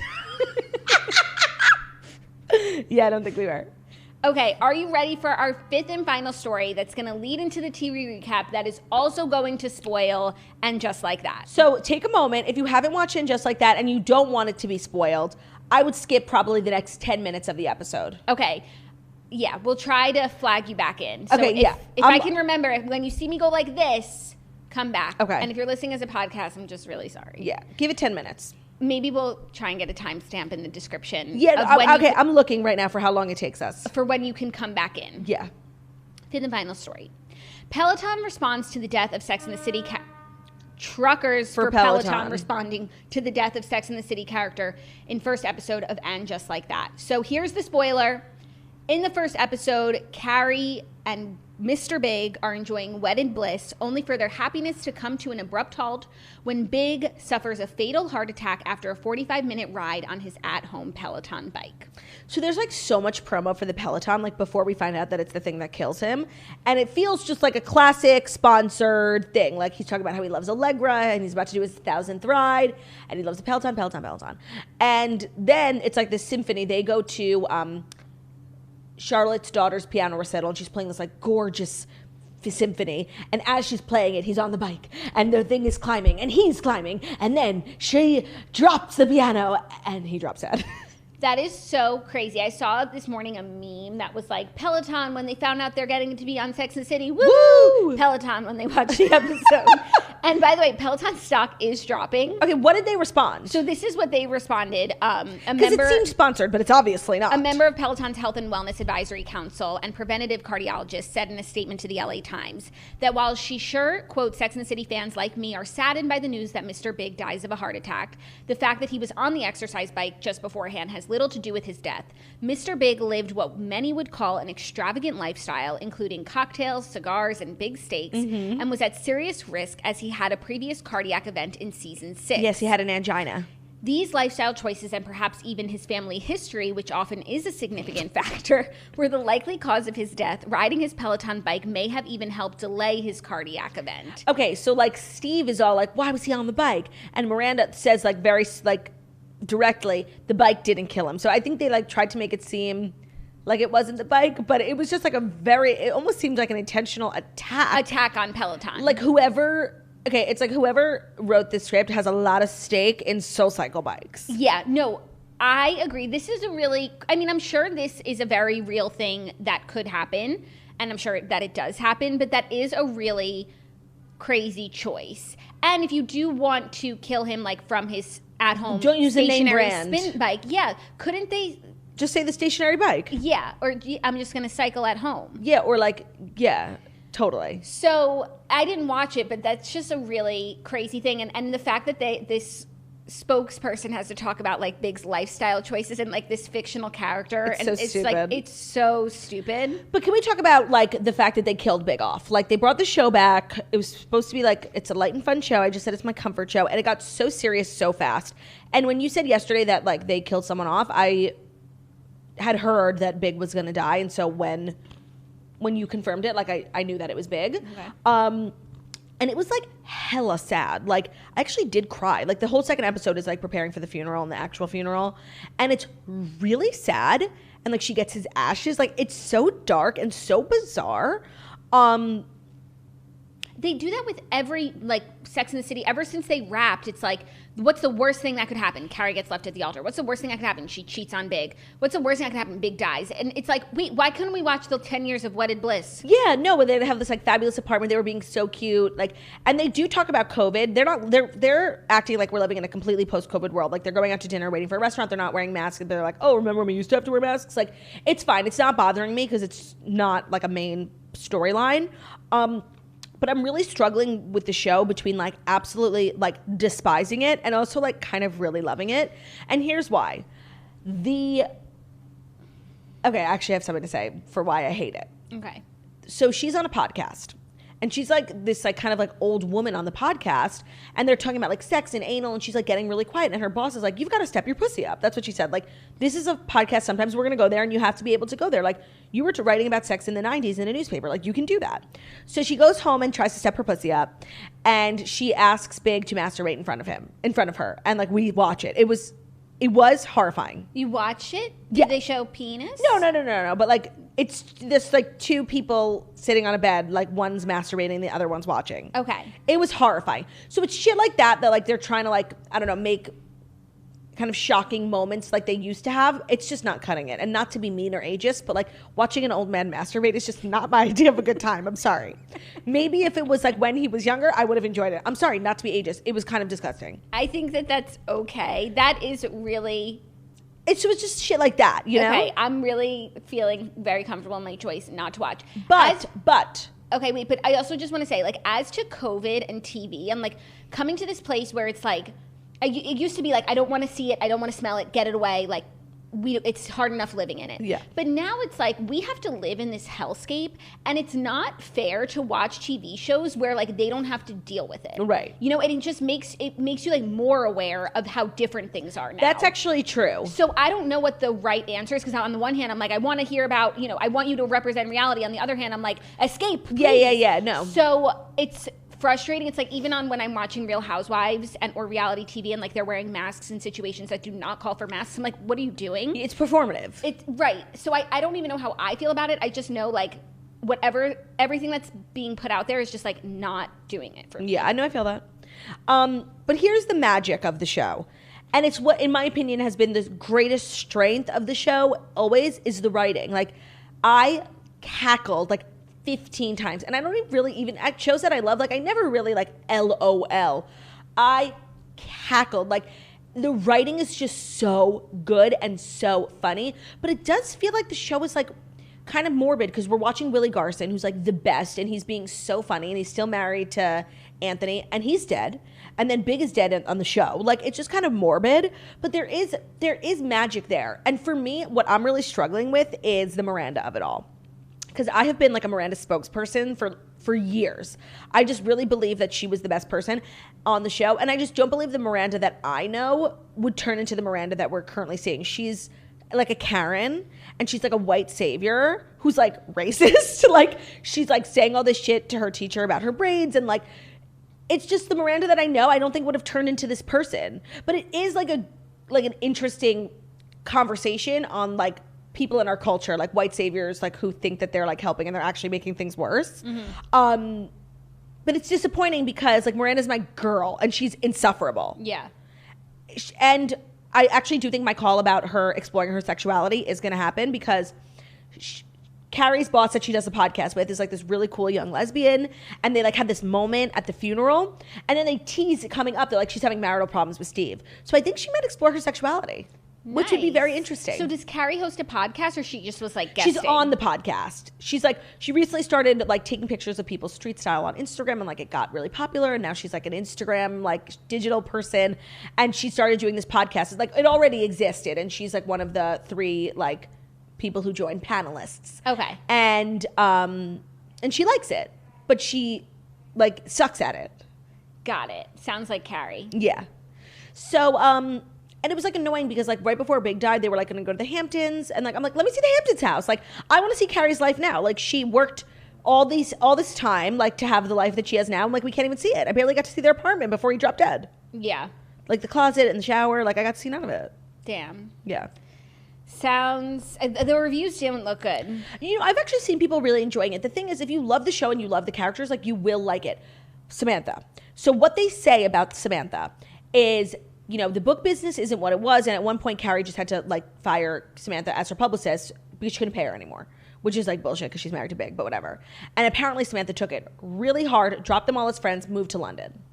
Yeah, I don't think we were. Okay, are you ready for our fifth and final story that's going to lead into the TV recap that is also going to spoil And Just Like That? So take a moment. If you haven't watched And Just Like That and you don't want it to be spoiled, I would skip probably the next 10 minutes of the episode. Okay. Yeah, we'll try to flag you back in. So Okay, yeah. If I can remember, when you see me go like this, come back. Okay. And if you're listening as a podcast, I'm just really sorry. Yeah, give it 10 minutes. Maybe we'll try and get a timestamp in the description. Yeah, of when okay, I'm looking right now for how long it takes us. for when you can come back in. Yeah. Fifth and final story. Peloton responds to the death of Sex and the City truckers for Peloton responding to the death of Sex and the City character in first episode of And Just Like That. So here's the spoiler. In the first episode, Carrie and Mr. Big are enjoying wedded bliss, only for their happiness to come to an abrupt halt when Big suffers a fatal heart attack after a 45-minute ride on his at-home Peloton bike. So there's like so much promo for the Peloton, like before we find out that it's the thing that kills him. And it feels just like a classic sponsored thing. Like he's talking about how he loves Allegra and he's about to do his 1,000th ride and he loves the Peloton. And then it's like this symphony. They go to Charlotte's daughter's piano recital and she's playing this like gorgeous symphony, and as she's playing it, he's on the bike and the thing is climbing and he's climbing, and then she drops the piano and he drops dead. That is so crazy. I saw this morning a meme that was like, Peloton when they found out they're getting to be on Sex and the City. Woo! Woo! Peloton when they watched the episode. And by the way, Peloton stock is dropping. Okay, what did they respond? So this is what they responded. Because it seems sponsored, but it's obviously not. A member of Peloton's Health and Wellness Advisory Council and preventative cardiologist said in a statement to the LA Times that while she sure, quote, Sex and the City fans like me are saddened by the news that Mr. Big dies of a heart attack, the fact that he was on the exercise bike just beforehand has little to do with his death. Mr. Big lived what many would call an extravagant lifestyle, including cocktails, cigars, and big steaks, and was at serious risk as he had a previous cardiac event in season 6. Yes, he had an angina. These lifestyle choices and perhaps even his family history, which often is a significant factor, were the likely cause of his death. Riding his Peloton bike may have even helped delay his cardiac event. Okay, so like Steve is all like, why was he on the bike? And Miranda says like very like directly, the bike didn't kill him. So I think they like tried to make it seem like it wasn't the bike, but it was just like it almost seemed like an intentional attack on Peloton. Like it's like whoever wrote this script has a lot of stake in SoulCycle bikes. Yeah, no, I agree. This is I'm sure this is a very real thing that could happen, and I'm sure that it does happen, but that is a really crazy choice. And if you do want to kill him, like from his at-home don't use the name stationary brand spin bike, yeah, couldn't they just say the stationary bike? Yeah, or I'm just going to cycle at home. Yeah, or like, yeah. Totally. So I didn't watch it, but that's just a really crazy thing. And the fact that this spokesperson has to talk about like Big's lifestyle choices and like this fictional character. It's so stupid. But can we talk about like the fact that they killed Big off? Like they brought the show back. It was supposed to be like, it's a light and fun show. I just said it's my comfort show. And it got so serious so fast. And when you said yesterday that like they killed someone off, I had heard that Big was going to die. And so when you confirmed it, like I knew that it was Big. Okay. And it was like hella sad. Like I actually did cry. Like the whole second episode is like preparing for the funeral and the actual funeral. And it's really sad. And like she gets his ashes. Like it's so dark and so bizarre. They do that with every like Sex and the City. Ever since they wrapped, it's like, what's the worst thing that could happen? Carrie gets left at the altar. What's the worst thing that could happen? She cheats on Big. What's the worst thing that could happen? Big dies. And it's like, wait, why couldn't we watch the 10 years of wedded bliss? Yeah, no, but they have this like fabulous apartment. They were being so cute. Like, and they do talk about COVID. They're acting like we're living in a completely post-COVID world. Like they're going out to dinner, waiting for a restaurant. They're not wearing masks. And they're like, oh, remember when we used to have to wear masks? Like, it's fine. It's not bothering me because it's not like a main storyline. But I'm really struggling with the show between like absolutely like despising it and also like kind of really loving it. And here's why. Okay, I actually have something to say for why I hate it. Okay. So she's on a podcast. And she's like this like kind of like old woman on the podcast. And they're talking about like sex and anal. And she's like getting really quiet. And her boss is like, you've got to step your pussy up. That's what she said. Like, this is a podcast. Sometimes we're going to go there and you have to be able to go there. Like, you were writing about sex in the 90s in a newspaper. Like, you can do that. So she goes home and tries to step her pussy up. And she asks Big to masturbate in front of her. And like, we watch it. It was horrifying. You watched it? Yeah. Did they show penis? No. But like, it's this like two people sitting on a bed, like one's masturbating, the other one's watching. Okay. It was horrifying. So it's shit like that like they're trying to like, I don't know, make kind of shocking moments like they used to have. It's just not cutting it. And not to be mean or ageist, but like watching an old man masturbate is just not my idea of a good time. I'm sorry. Maybe if it was like when he was younger, I would have enjoyed it. I'm sorry, not to be ageist. It was kind of disgusting. I think that that's okay. That is really... It was just shit like that, you know? Okay, I'm really feeling very comfortable in my choice not to watch. But. Okay, wait, but I also just want to say, like, as to COVID and TV, I'm like coming to this place where it's like, it used to be like, I don't want to see it, I don't want to smell it, get it away, like, it's hard enough living in it. Yeah. But now it's like, we have to live in this hellscape, and it's not fair to watch TV shows where, like, they don't have to deal with it. Right. You know, and it just makes you, like, more aware of how different things are now. That's actually true. So I don't know what the right answer is, because on the one hand, I'm like, I want to hear about, you know, I want you to represent reality. On the other hand, I'm like, escape, please. Yeah, no. So it's frustrating. It's like even on when I'm watching Real Housewives or reality TV and like they're wearing masks in situations that do not call for masks. I'm like, what are you doing? It's performative. It's right. So I don't even know how I feel about it. I just know like everything that's being put out there is just like not doing it for me. Yeah, I know, I feel that. But here's the magic of the show. And it's what, in my opinion, has been the greatest strength of the show always is the writing. Like, I cackled like 15 times. And I don't really even, at shows that I love, like I never really like LOL. I cackled. Like the writing is just so good and so funny. But it does feel like the show is like kind of morbid because we're watching Willie Garson, who's like the best, and he's being so funny, and he's still married to Anthony, and he's dead. And then Big is dead on the show. Like, it's just kind of morbid, but there is magic there. And for me, what I'm really struggling with is the Miranda of it all. Because I have been like a Miranda spokesperson for for years. I just really believe that she was the best person on the show. And I just don't believe the Miranda that I know would turn into the Miranda that we're currently seeing. She's like a Karen, and she's like a white savior who's like racist. Like she's like saying all this shit to her teacher about her braids, and like it's just the Miranda that I know I don't think would have turned into this person. But it is like an interesting conversation on like people in our culture, like white saviors, like who think that they're like helping and they're actually making things worse. But it's disappointing because like Miranda's my girl and she's insufferable. Yeah. And I actually do think my call about her exploring her sexuality is going to happen because Carrie's boss that she does a podcast with is like this really cool young lesbian, and they like had this moment at the funeral, and then they tease it coming up. They're like, she's having marital problems with Steve. So I think she might explore her sexuality. Nice. Which would be very interesting. So does Carrie host a podcast, or she just was like guesting? She's on the podcast. She's like, she recently started like taking pictures of people's street style on Instagram, and like it got really popular, and now she's like an Instagram like digital person, and she started doing this podcast. It's like it already existed, and she's like one of the 3 like people who joined panelists. Okay. And she likes it, but she like sucks at it. Got it. Sounds like Carrie. Yeah. So and it was like annoying because like right before Big died, they were like going to go to the Hamptons, and like I'm like, let me see the Hamptons house. Like I want to see Carrie's life now. Like she worked all this time like to have the life that she has now. I'm like, we can't even see it. I barely got to see their apartment before he dropped dead. Yeah. Like the closet and the shower, like I got to see none of it. Damn. Yeah. Sounds, the reviews didn't look good. You know, I've actually seen people really enjoying it. The thing is, if you love the show and you love the characters, like you will like it. Samantha. So what they say about Samantha is, you know, the book business isn't what it was, and at one point Carrie just had to like fire Samantha as her publicist because she couldn't pay her anymore, which is like bullshit because she's married to Big, but whatever. And apparently Samantha took it really hard, dropped them all as friends, moved to London,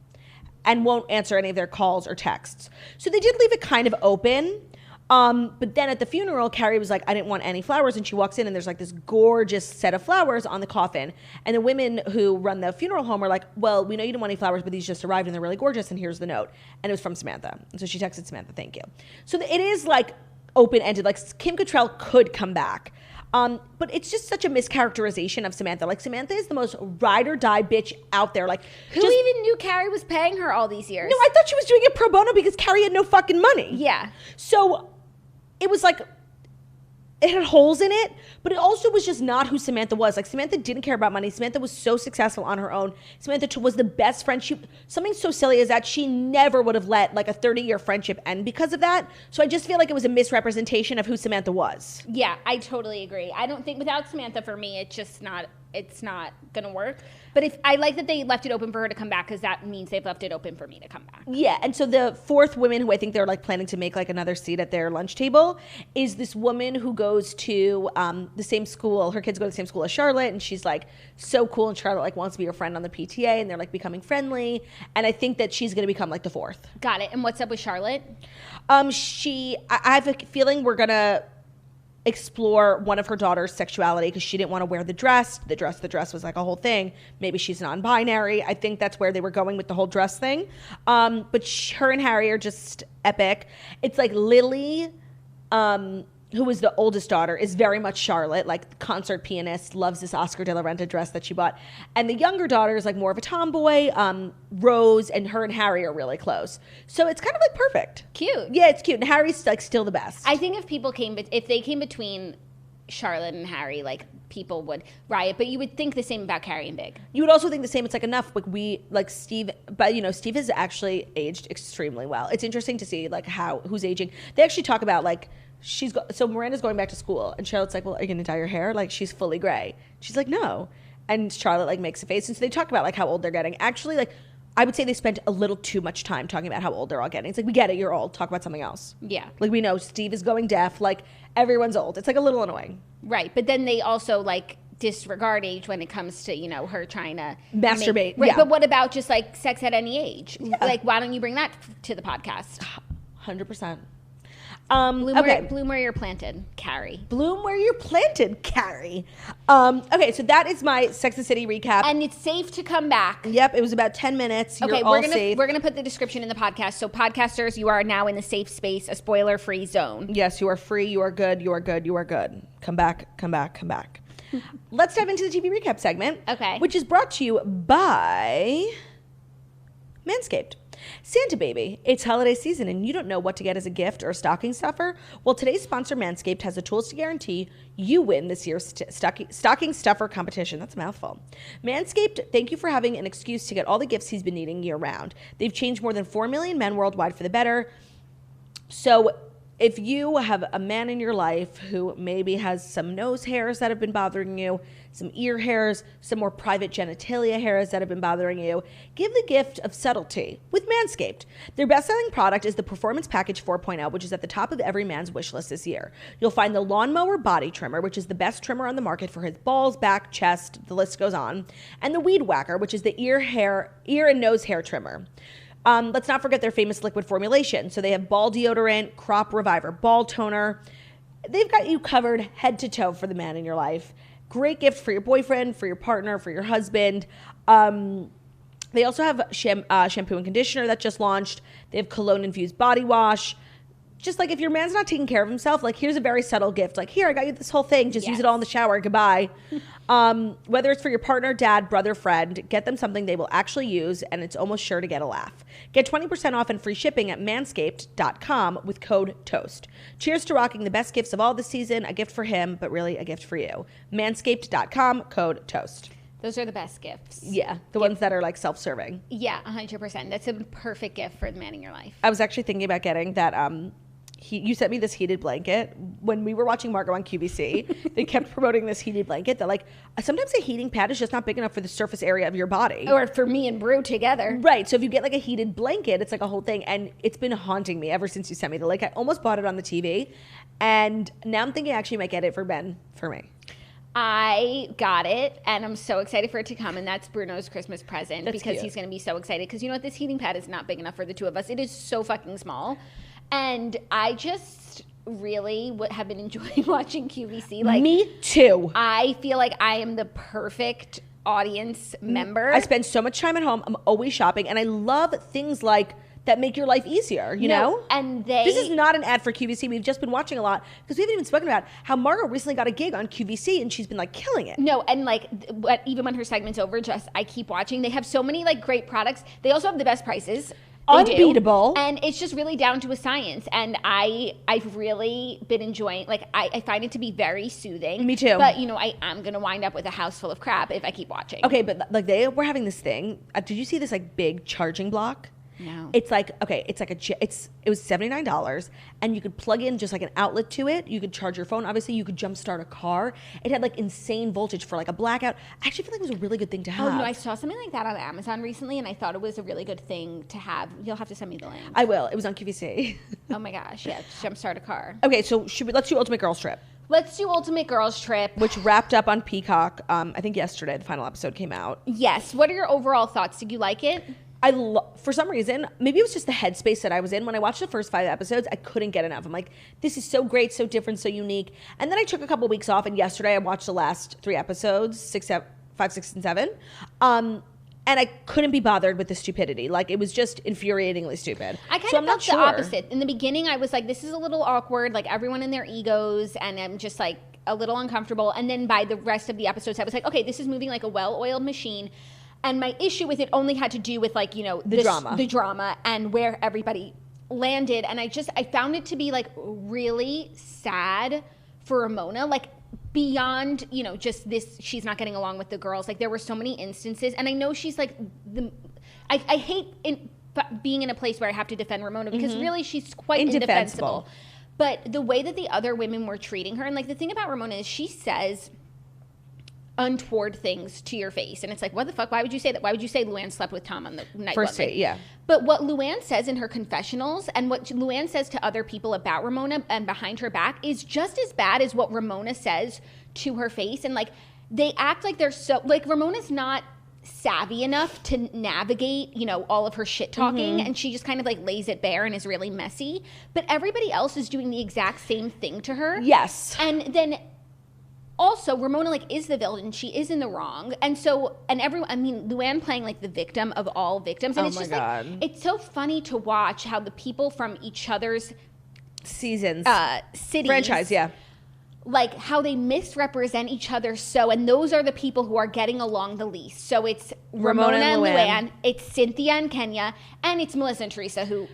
and won't answer any of their calls or texts. So they did leave it kind of open. But then at the funeral, Carrie was like, I didn't want any flowers. And she walks in and there's like this gorgeous set of flowers on the coffin. And the women who run the funeral home are like, well, we know you didn't want any flowers, but these just arrived and they're really gorgeous. And here's the note. And it was from Samantha. And so she texted Samantha, thank you. So it is like open-ended. Like Kim Cattrall could come back. But it's just such a mischaracterization of Samantha. Like Samantha is the most ride or die bitch out there. Like who even knew Carrie was paying her all these years? No, I thought she was doing it pro bono because Carrie had no fucking money. Yeah. So it was like, it had holes in it, but it also was just not who Samantha was. Like Samantha didn't care about money. Samantha was so successful on her own. Samantha was the best friend. Something so silly as that she never would have let like a 30-year friendship end because of that. So I just feel like it was a misrepresentation of who Samantha was. Yeah, I totally agree. I don't think without Samantha, for me, it's not gonna work. But if I like that they left it open for her to come back, because that means they've left it open for me to come back. Yeah, and so the 4th woman who I think they're like planning to make like another seat at their lunch table is this woman who goes to the same school. Her kids go to the same school as Charlotte, and she's like so cool. And Charlotte like wants to be her friend on the PTA, and they're like becoming friendly. And I think that she's gonna become like the 4th. Got it. And what's up with Charlotte? I have a feeling we're gonna explore one of her daughter's sexuality because she didn't want to wear the dress. The dress was like a whole thing. Maybe she's non-binary. I think that's where they were going with the whole dress thing. But her and Harry are just epic. It's like Lily, who was the oldest daughter, is very much Charlotte, like concert pianist, loves this Oscar de la Renta dress that she bought. And the younger daughter is like more of a tomboy, Rose, and her and Harry are really close. So it's kind of like perfect. Cute. Yeah, it's cute. And Harry's like still the best. I think if they came between Charlotte and Harry, like people would riot, but you would think the same about Carrie and Big. You would also think the same. It's like enough. Like Steve, but you know, Steve has actually aged extremely well. It's interesting to see like who's aging. They actually talk about like, so Miranda's going back to school, and Charlotte's like, well, are you gonna dye your hair? Like, she's fully gray. She's like, no. And Charlotte like makes a face, and so they talk about like how old they're getting. Actually, like I would say they spent a little too much time talking about how old they're all getting. It's like, we get it, you're old. Talk about something else. Yeah. Like we know Steve is going deaf. Like everyone's old. It's like a little annoying. Right, but then they also like disregard age when it comes to, you know, her trying to masturbate. Right, yeah. But what about just like sex at any age? Yeah. Like, why don't you bring that to the podcast? 100%. Bloom where you're planted, Carrie. Bloom where you're planted, Carrie. Okay, so that is my Sex and the City recap. And it's safe to come back. Yep, it was about 10 minutes. You're all safe. We're gonna put the description in the podcast. So podcasters, you are now in a safe space, a spoiler-free zone. Yes, you are free. You are good. You are good. You are good. Come back. Come back. Come back. Let's dive into the TV recap segment. Okay. Which is brought to you by Manscaped. Santa baby, it's holiday season and you don't know what to get as a gift or a stocking stuffer? Well, today's sponsor Manscaped has the tools to guarantee you win this year's stocking stuffer competition. That's a mouthful. Manscaped, thank you for having an excuse to get all the gifts he's been needing year round. They've changed more than 4 million men worldwide for the better. So if you have a man in your life who maybe has some nose hairs that have been bothering you, some ear hairs, some more private genitalia hairs that have been bothering you, give the gift of subtlety with Manscaped. Their best-selling product is the Performance Package 4.0, which is at the top of every man's wish list this year. You'll find the Lawnmower Body Trimmer, which is the best trimmer on the market for his balls, back, chest, the list goes on, and the Weed Whacker, which is the ear and nose hair trimmer. Let's not forget their famous liquid formulation. So they have ball deodorant, crop reviver, ball toner. They've got you covered head to toe for the man in your life. Great gift for your boyfriend, for your partner, for your husband. They also have shampoo and conditioner that just launched. They have cologne-infused body wash. Just like if your man's not taking care of himself, like here's a very subtle gift. Like here, I got you this whole thing. Just use it all in the shower. Goodbye. Whether it's for your partner, dad, brother, friend, get them something they will actually use, and it's almost sure to get a laugh. Get 20% off and free shipping at manscaped.com with code TOAST. Cheers to rocking the best gifts of all this season. A gift for him, but really a gift for you. Manscaped.com, code TOAST. Those are the best gifts. Yeah, the ones that are like self-serving. Yeah, 100%. That's a perfect gift for the man in your life. I was actually thinking about getting that. You sent me this heated blanket when we were watching Margot on QVC. They kept promoting this heated blanket that like sometimes a heating pad is just not big enough for the surface area of your body. Or for me and Brew together. Right. So if you get like a heated blanket, it's like a whole thing. And it's been haunting me ever since you sent me the link. I almost bought it on the TV. And now I'm thinking I actually might get it for Ben, for me. I got it, and I'm so excited for it to come, and that's Bruno's Christmas present. That's because cute. He's going to be so excited. Because you know what? This heating pad is not big enough for the two of us. It is so fucking small. And I just really have been enjoying watching QVC. Like, me too. I feel like I am the perfect audience member. I spend so much time at home. I'm always shopping, and I love things like that make your life easier, you know? And this is not an ad for QVC. We've just been watching a lot because we haven't even spoken about how Margot recently got a gig on QVC and she's been like killing it. No, and like even when her segment's over, just I keep watching. They have so many like great products. They also have the best prices. Unbeatable. And it's just really down to a science. And I've really been enjoying, like, I find it to be very soothing. Me too. But, you know, I'm going to wind up with a house full of crap if I keep watching. Okay, but like they were having this thing. Did you see this like big charging block? No. It's like, okay, it's like it was $79 and you could plug in just like an outlet to it. You could charge your phone. Obviously you could jumpstart a car. It had like insane voltage for like a blackout. I actually feel like it was a really good thing to have. Oh, no, I saw something like that on Amazon recently and I thought it was a really good thing to have. You'll have to send me the link. I will. It was on QVC. Oh my gosh, yeah, jumpstart a car. Okay, so let's do Ultimate Girls Trip. Let's do Ultimate Girls Trip. Which wrapped up on Peacock. I think yesterday the final episode came out. Yes. What are your overall thoughts? Did you like it? For some reason, maybe it was just the headspace that I was in. When I watched the first 5 episodes, I couldn't get enough. I'm like, this is so great, so different, so unique. And then I took a couple weeks off, and yesterday I watched the last 3 episodes, 5, 6, and 7. And I couldn't be bothered with the stupidity. Like, it was just infuriatingly stupid. I kind of felt the opposite. In the beginning, I was like, this is a little awkward, like everyone in their egos, and I'm just like a little uncomfortable. And then by the rest of the episodes, I was like, okay, this is moving like a well-oiled machine. And my issue with it only had to do with like, you know, the drama and where everybody landed. And I found it to be like really sad for Ramona, like beyond, you know, just this, she's not getting along with the girls. Like there were so many instances. And I know she's like, I hate being in a place where I have to defend Ramona because really she's quite indefensible. But the way that the other women were treating her, and like the thing about Ramona is she says untoward things to your face. And it's like, what the fuck? Why would you say that? Why would you say Luann slept with Tom on the night? First date, yeah. But what Luann says in her confessionals and what Luann says to other people about Ramona and behind her back is just as bad as what Ramona says to her face. And like, they act like they're so, like Ramona's not savvy enough to navigate, you know, all of her shit talking. And she just kind of like lays it bare and is really messy. But everybody else is doing the exact same thing to her. Yes. And then also, Ramona, like, is the villain. She is in the wrong. And so, and everyone, I mean, Luann playing, like, the victim of all victims. And it's just, like, it's so funny to watch how the people from each other's seasons, cities. Franchise, yeah. like how they misrepresent each other and those are the people who are getting along the least. So it's Ramona and Luann, it's Cynthia and Kenya, and it's Melissa and Teresa, who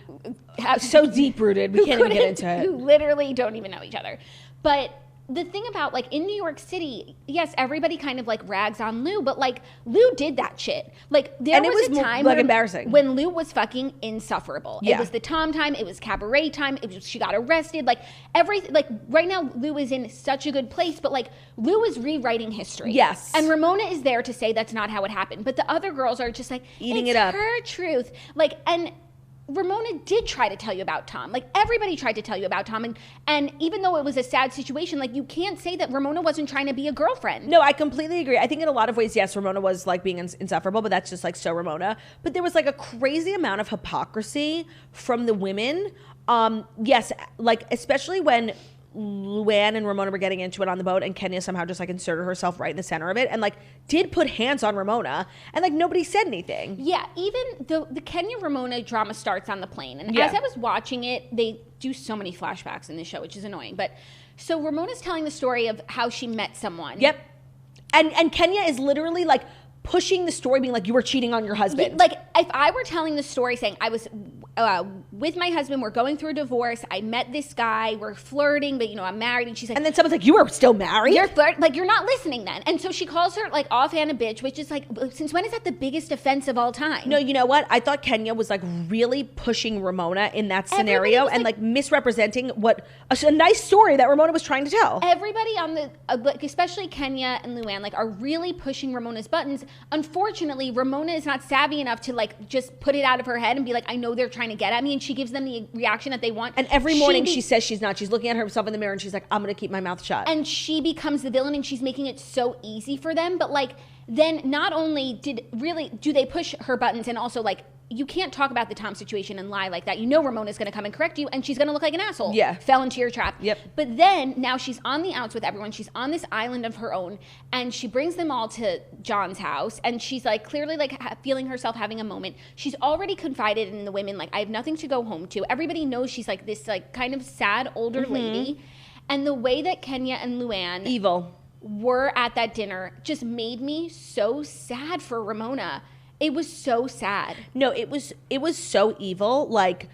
have so deep-rooted, we can't even get into it. Who literally don't even know each other. But the thing about, like, in New York City, yes, everybody kind of, like, rags on Lou, but, like, Lou did that shit. Like, there was a time embarrassing. when Lou was fucking insufferable. Yeah. It was the Tom time. It was cabaret time. She got arrested. Like, right now, Lou is in such a good place, but, like, Lou is rewriting history. Yes. And Ramona is there to say that's not how it happened. But the other girls are just, like, eating it's it up. Her truth. Like, and Ramona did try to tell you about Tom. Like, everybody tried to tell you about Tom. And even though it was a sad situation, like, you can't say that Ramona wasn't trying to be a girlfriend. No, I completely agree. I think in a lot of ways, yes, Ramona was, like, being insufferable, but that's just, like, so Ramona. But there was, like, a crazy amount of hypocrisy from the women. Yes, like, especially when Luann and Ramona were getting into it on the boat, and Kenya somehow just, like, inserted herself right in the center of it and, like, did put hands on Ramona, and, like, nobody said anything. Yeah, even the Kenya Ramona drama starts on the plane, and as I was watching it, they do so many flashbacks in this show, which is annoying. But so Ramona's telling the story of how she met someone. Yep. And Kenya is literally, like, pushing the story, being like, you were cheating on your husband. Like, if I were telling the story saying I was with my husband, we're going through a divorce, I met this guy, we're flirting, but, you know, I'm married, and she's like, and then someone's like, you were still married? You're like, you're not listening then. And so she calls her, like, offhand a bitch, which is like, since when is that the biggest offense of all time? No, you know what? I thought Kenya was, like, really pushing Ramona in that scenario and, like, misrepresenting what a nice story that Ramona was trying to tell. Everybody on the, like, especially Kenya and Luann, like, are really pushing Ramona's buttons. Unfortunately, Ramona is not savvy enough to, like, just put it out of her head and be like, I know they're trying to get at me, and she gives them the reaction that they want. And every morning she says she's not. She's looking at herself in the mirror and she's like, I'm going to keep my mouth shut. And she becomes the villain, and she's making it so easy for them. But, like, then not only do they push her buttons, and also, like, you can't talk about the Tom situation and lie like that. You know Ramona's going to come and correct you, and she's going to look like an asshole. Yeah. Fell into your trap. Yep. But then, now she's on the outs with everyone. She's on this island of her own, and she brings them all to John's house, and she's, like, clearly, like, feeling herself having a moment. She's already confided in the women, like, I have nothing to go home to. Everybody knows she's, like, this, like, kind of sad older lady. And the way that Kenya and Luann... evil. ...were at that dinner just made me so sad for Ramona. It was so sad. No, it was so evil. Like,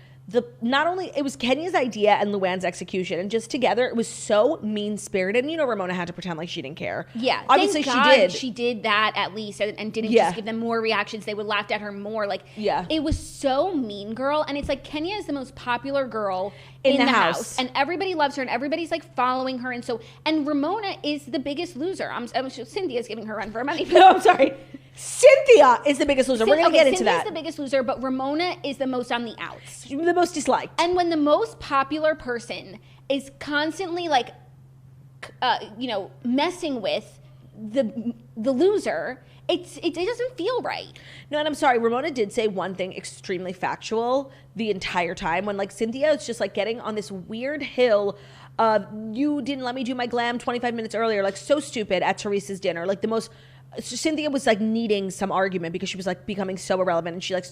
not only it was Kenya's idea and Luann's execution, and just together it was so mean-spirited. And, you know, Ramona had to pretend like she didn't care. Yeah, obviously thank God she did. She did that at least, and didn't just give them more reactions. They would laugh at her more. Like, it was so mean, girl. And it's like Kenya is the most popular girl in the house, and everybody loves her, and everybody's, like, following her. And Ramona is the biggest loser. I'm sure Cynthia's giving her run for her money. No, I'm sorry. Cynthia is the biggest loser. We're going to get into that. Cynthia's the biggest loser, but Ramona is the most on the outs. The most disliked. And when the most popular person is constantly, like, you know, messing with the loser, it doesn't feel right. No, and I'm sorry, Ramona did say one thing extremely factual the entire time, when, like, Cynthia is just, like, getting on this weird hill of, you didn't let me do my glam 25 minutes earlier, like, so stupid at Teresa's dinner. Like, the most... Cynthia was, like, needing some argument because she was, like, becoming so irrelevant, and she, like,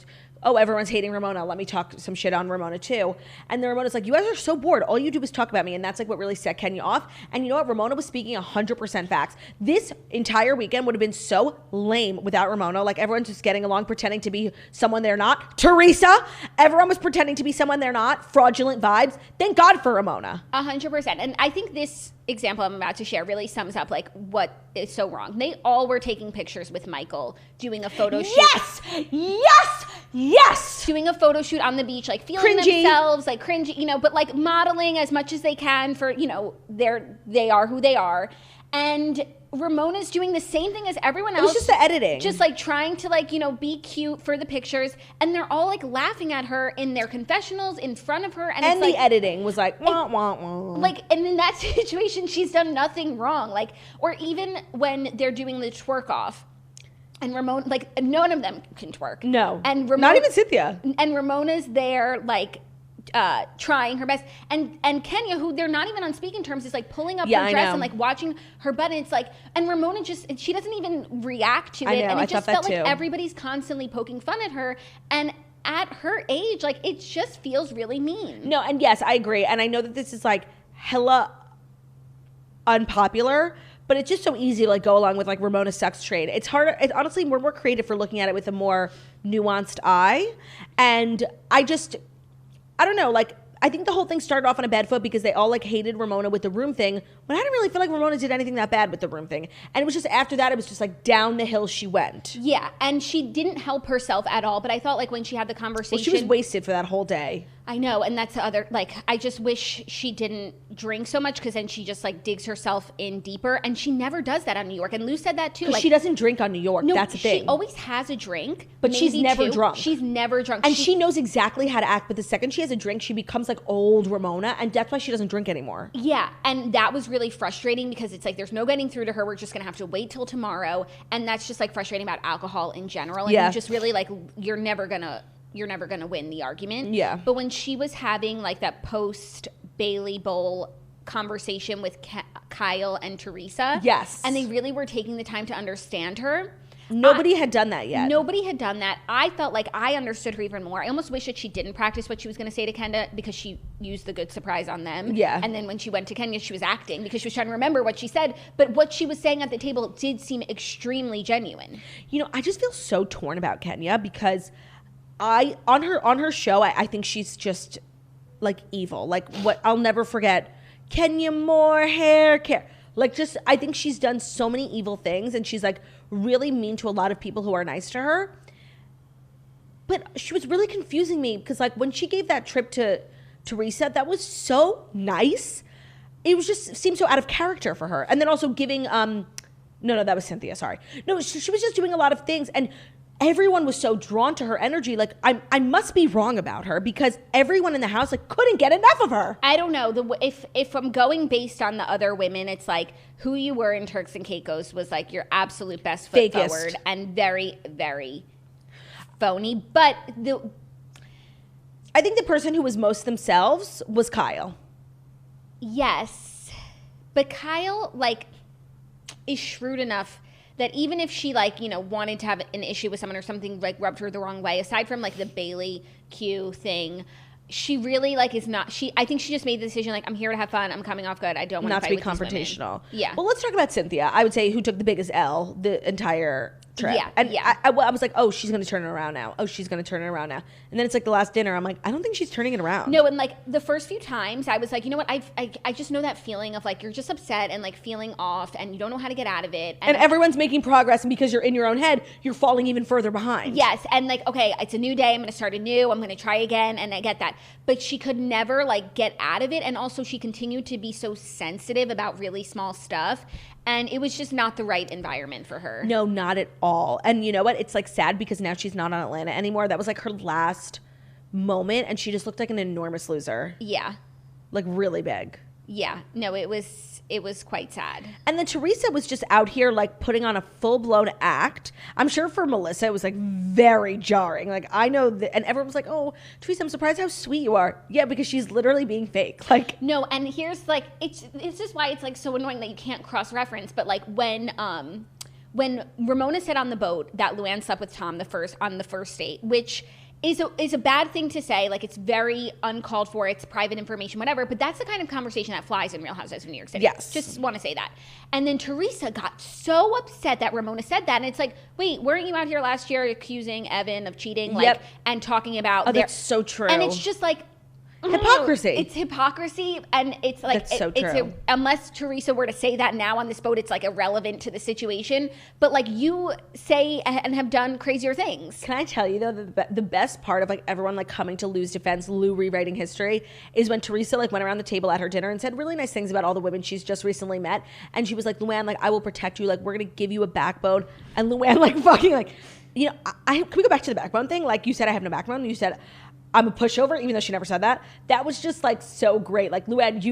oh, everyone's hating Ramona, let me talk some shit on Ramona too. And then Ramona's like, you guys are so bored, all you do is talk about me. And that's, like, what really set Kenya off. And you know what? Ramona was speaking 100% facts. This entire weekend would have been so lame without Ramona. Like, everyone's just getting along, pretending to be someone they're not. Teresa, everyone was pretending to be someone they're not. Fraudulent vibes. Thank God for Ramona. 100%. And I think this example I'm about to share really sums up, like, what is so wrong. They all were taking pictures with Michael, doing a photo shoot. Yes! Doing a photo shoot on the beach, like, feeling cringy. themselves, like, cringy, you know, but, like, modeling as much as they can for, you know, they are who they are. And Ramona's doing the same thing as everyone else. It was just the editing. Just, like, trying to, like, you know, be cute for the pictures. And they're all, like, laughing at her in their confessionals in front of her. And it's the like, editing was like, wah, wah, wah. Like, and in that situation, she's done nothing wrong. Like, or even when they're doing the twerk off. And Ramona, like, none of them can twerk. No. And Ramona, not even Cynthia. And Ramona's there, like, trying her best. And Kenya, who they're not even on speaking terms, is, like, pulling up her dress and, like, watching her butt. And it's like, and Ramona she doesn't even react to it. I know, and it just felt like too. everybody's constantly poking fun at her. And at her age, like, it just feels really mean. No, and yes, I agree. And I know that this is, like, hella unpopular, but it's just so easy to like go along with like Ramona's sex trade. It's harder. It's honestly, we're more creative for looking at it with a more nuanced eye. And I don't know, like, I think the whole thing started off on a bad foot because they all like hated Ramona with the room thing, but I didn't really feel like Ramona did anything that bad with the room thing. And it was just after that, it was just like down the hill she went. Yeah, and she didn't help herself at all, but I thought like when she had the conversation. Well, she was wasted for that whole day. I know, and that's the other, like, I just wish she didn't drink so much because then she just, like, digs herself in deeper, and she never does that on New York, and Lou said that, too. Like, she doesn't drink on New York, no, that's the thing. She always has a drink. But she's never drunk. She's never drunk. And she knows exactly how to act, but the second she has a drink, she becomes, like, old Ramona, and that's why she doesn't drink anymore. Yeah, and that was really frustrating because it's like there's no getting through to her. We're just going to have to wait till tomorrow, and that's just, like, frustrating about alcohol in general. And you just really, like, you're never going to win the argument. Yeah. But when she was having like that post Bailey Bowl conversation with Kyle and Teresa. Yes. And they really were taking the time to understand her. Nobody had done that yet. Nobody had done that. I felt like I understood her even more. I almost wish that she didn't practice what she was going to say to Kenda because she used the good surprise on them. Yeah. And then when she went to Kenya, she was acting because she was trying to remember what she said. But what she was saying at the table did seem extremely genuine. You know, I just feel so torn about Kenya because on her show, I think she's just like evil. Like what I'll never forget, Kenya Moore hair care. Like just I think she's done so many evil things and she's like really mean to a lot of people who are nice to her. But she was really confusing me because like when she gave that trip to Teresa, that was so nice. It was just seemed so out of character for her. And then also giving no, that was Cynthia, sorry. No, she was just doing a lot of things and everyone was so drawn to her energy. Like I must be wrong about her because everyone in the house like couldn't get enough of her. I don't know. If I'm going based on the other women, it's like who you were in Turks and Caicos was like your absolute best foot forward and very, very phony. But I think the person who was most themselves was Kyle. Yes, but Kyle like is shrewd enough that even if she like, you know, wanted to have an issue with someone or something like rubbed her the wrong way, aside from like the Bailey Q thing, she really like is not, I think she just made the decision like, I'm here to have fun. I'm coming off good. I don't want to not to be confrontational. Yeah. Well, let's talk about Cynthia. I would say who took the biggest L the entire trip. Yeah. And yeah. I was like, oh, she's going to turn it around now. Oh, she's going to turn it around now. And then it's like the last dinner. I'm like, I don't think she's turning it around. No, and like the first few times I was like, you know what? I just know that feeling of like, you're just upset and like feeling off and you don't know how to get out of it. And everyone's making progress. And because you're in your own head, you're falling even further behind. Yes. And like, okay, it's a new day. I'm going to start anew. I'm going to try again. And I get that. But she could never like get out of it. And also she continued to be so sensitive about really small stuff. And it was just not the right environment for her. No, not at all. And you know what? It's like sad because now she's not on Atlanta anymore. That was like her last moment. And she just looked like an enormous loser. Yeah. Like really big. Yeah. No, it was quite sad. And then Teresa was just out here like putting on a full-blown act. I'm sure for Melissa it was like very jarring. Like I know that, and everyone was like, "Oh, Teresa, I'm surprised how sweet you are." Yeah, because she's literally being fake. Like no, and here's like it's just why it's like so annoying that you can't cross-reference. But like when Ramona said on the boat that Luann slept with Tom on the first date, which is a bad thing to say. Like, it's very uncalled for. It's private information, whatever. But that's the kind of conversation that flies in Real Housewives of New York City. Yes. Just want to say that. And then Teresa got so upset that Ramona said that. And it's like, wait, weren't you out here last year accusing Evan of cheating? Like, yep. And talking about that's so true. And it's just like, hypocrisy. It's hypocrisy, and it's like that's so true. Unless Teresa were to say that now on this boat, it's like irrelevant to the situation. But like you say and have done crazier things. Can I tell you though, the best part of like everyone like coming to Lou's defense, Lou rewriting history, is when Teresa like went around the table at her dinner and said really nice things about all the women she's just recently met, and she was like, Luann, like I will protect you, like we're gonna give you a backbone, and Luann like fucking like, you know, can we go back to the backbone thing? Like you said, I have no backbone. You said I'm a pushover, even though she never said that. That was just like so great. Like Luann,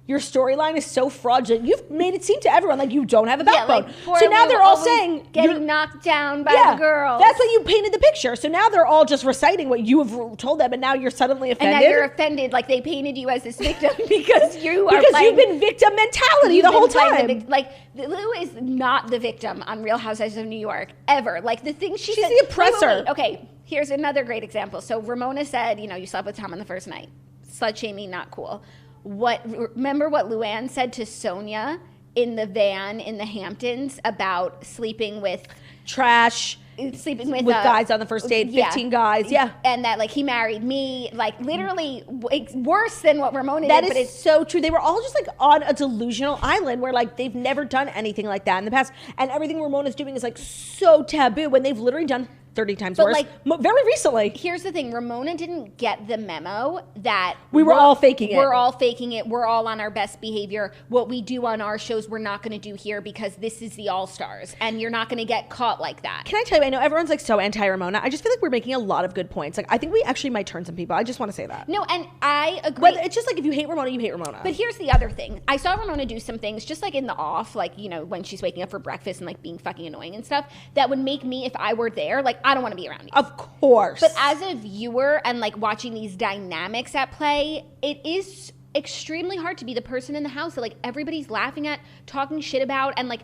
your storyline is so fraudulent. You've made it seem to everyone like you don't have a backbone. Like, so now they're all saying getting knocked down by the girls. That's what you painted the picture. So now they're all just reciting what you have told them, and now you're suddenly offended. And now you're offended, like they painted you as this victim because you've been victim mentality the whole time. Like Lou is not the victim on Real Housewives of New York ever. Like the thing she's the oppressor. Wait. Okay, here's another great example. So Ramona said, you know, you slept with Tom on the first night. Slut shaming, not cool. Remember what Luann said to Sonia in the van in the Hamptons about sleeping with trash. Sleeping with guys on the first date, 15 guys, and that like he married me, like literally worse than what Ramona did. That is so true. They were all just like on a delusional island where like they've never done anything like that in the past, and everything Ramona's doing is like so taboo when they've literally done 30 times worse. Like very recently. Here's the thing: Ramona didn't get the memo that we're all faking it. We're all faking it. We're all on our best behavior. What we do on our shows, we're not going to do here because this is the All Stars, and you're not going to get caught like that. Can I tell you? I know everyone's like so anti-Ramona. I just feel like we're making a lot of good points. Like I think we actually might turn some people. I just want to say that. No, and I agree. But it's just like if you hate Ramona, you hate Ramona. But here's the other thing: I saw Ramona do some things just like in the off, like when she's waking up for breakfast and like being fucking annoying and stuff. That would make me, if I were there, like I don't want to be around you. Of course. But as a viewer and like watching these dynamics at play, it is extremely hard to be the person in the house that like everybody's laughing at, talking shit about, and like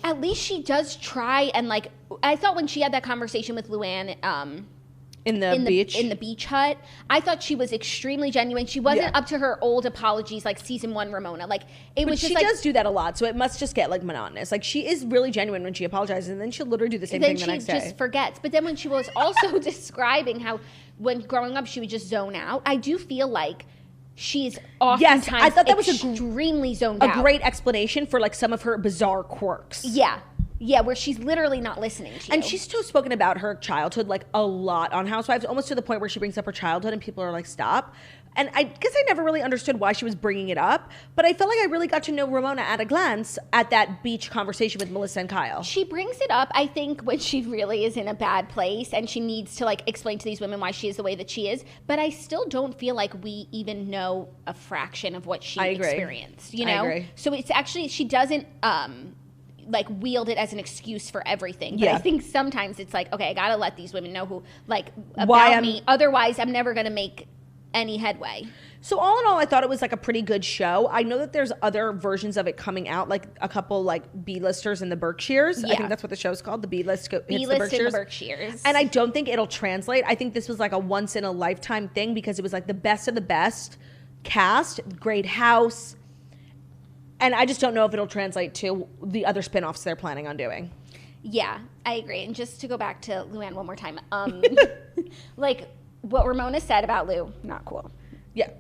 at least she does try. And like I thought when she had that conversation with Luann in the beach hut, I thought she was extremely genuine. She wasn't up to her old apologies like season 1 Ramona. Like it was just she does do that a lot, so it must just get like monotonous. Like she is really genuine when she apologizes, and then she'll literally do the same thing the next day. Then she just forgets. But then when she was also describing how when growing up she would just zone out, I do feel like she's oftentimes I thought that was extremely zoned out. A great explanation for like some of her bizarre quirks. Yeah, where she's literally not listening to you. And she's still spoken about her childhood like a lot on Housewives, almost to the point where she brings up her childhood and people are like, stop. And I guess I never really understood why she was bringing it up, but I felt like I really got to know Ramona at a glance at that beach conversation with Melissa and Kyle. She brings it up, I think, when she really is in a bad place and she needs to like explain to these women why she is the way that she is. But I still don't feel like we even know a fraction of what she experienced, you know? I agree. So it's actually, she doesn't like wield it as an excuse for everything. But I think sometimes it's like, okay, I gotta let these women know who like about me. Otherwise, I'm never gonna make any headway. So all in all, I thought it was like a pretty good show. I know that there's other versions of it coming out, like a couple like B-listers in the Berkshires. I think that's what the show's called, the B-list hits the Berkshires. In the Berkshires. And I don't think it'll translate. I think this was like a once in a lifetime thing because it was like the best of the best cast, great house. And I just don't know if it'll translate to the other spinoffs they're planning on doing. Yeah, I agree. And just to go back to Luann one more time, like what Ramona said about Lou, not cool. Yeah.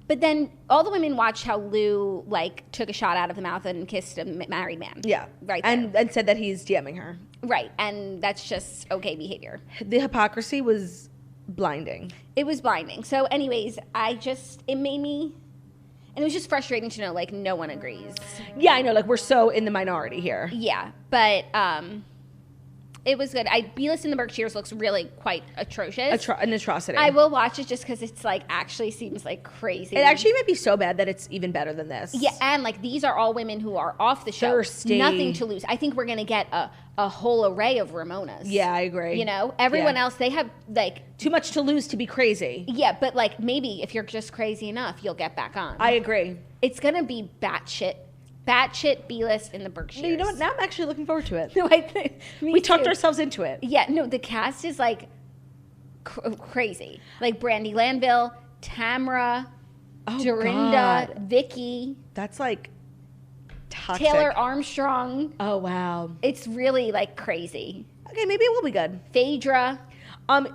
But then all the women watched how Lou like took a shot out of the mouth and kissed a married man. Yeah. Right there. And said that he's DMing her. Right. And that's just okay behavior. The hypocrisy was blinding. It was blinding. So anyways, it made me... And it was just frustrating to know, like, no one agrees. Yeah, I know. Like, we're so in the minority here. Yeah, but it was good. B-List in the Berkshires looks really quite atrocious. An atrocity. I will watch it just because it's, like, actually seems, like, crazy. It actually might be so bad that it's even better than this. Yeah, and, like, these are all women who are off the show. Thirsty. Nothing to lose. I think we're going to get a whole array of Ramonas. Yeah, I agree. You know? Everyone else, they have, like... Too much to lose to be crazy. Yeah, but, like, maybe if you're just crazy enough, you'll get back on. I agree. It's going to be batshit B-List in the Berkshires. No, you know what? Now I'm actually looking forward to it. No, we talked ourselves into it. Yeah, no, the cast is, like, crazy. Like, Brandy Lanville, Tamra, Dorinda, God. Vicky. That's, like, toxic. Taylor Armstrong. Oh, wow. It's really, like, crazy. Okay, maybe it will be good. Phaedra.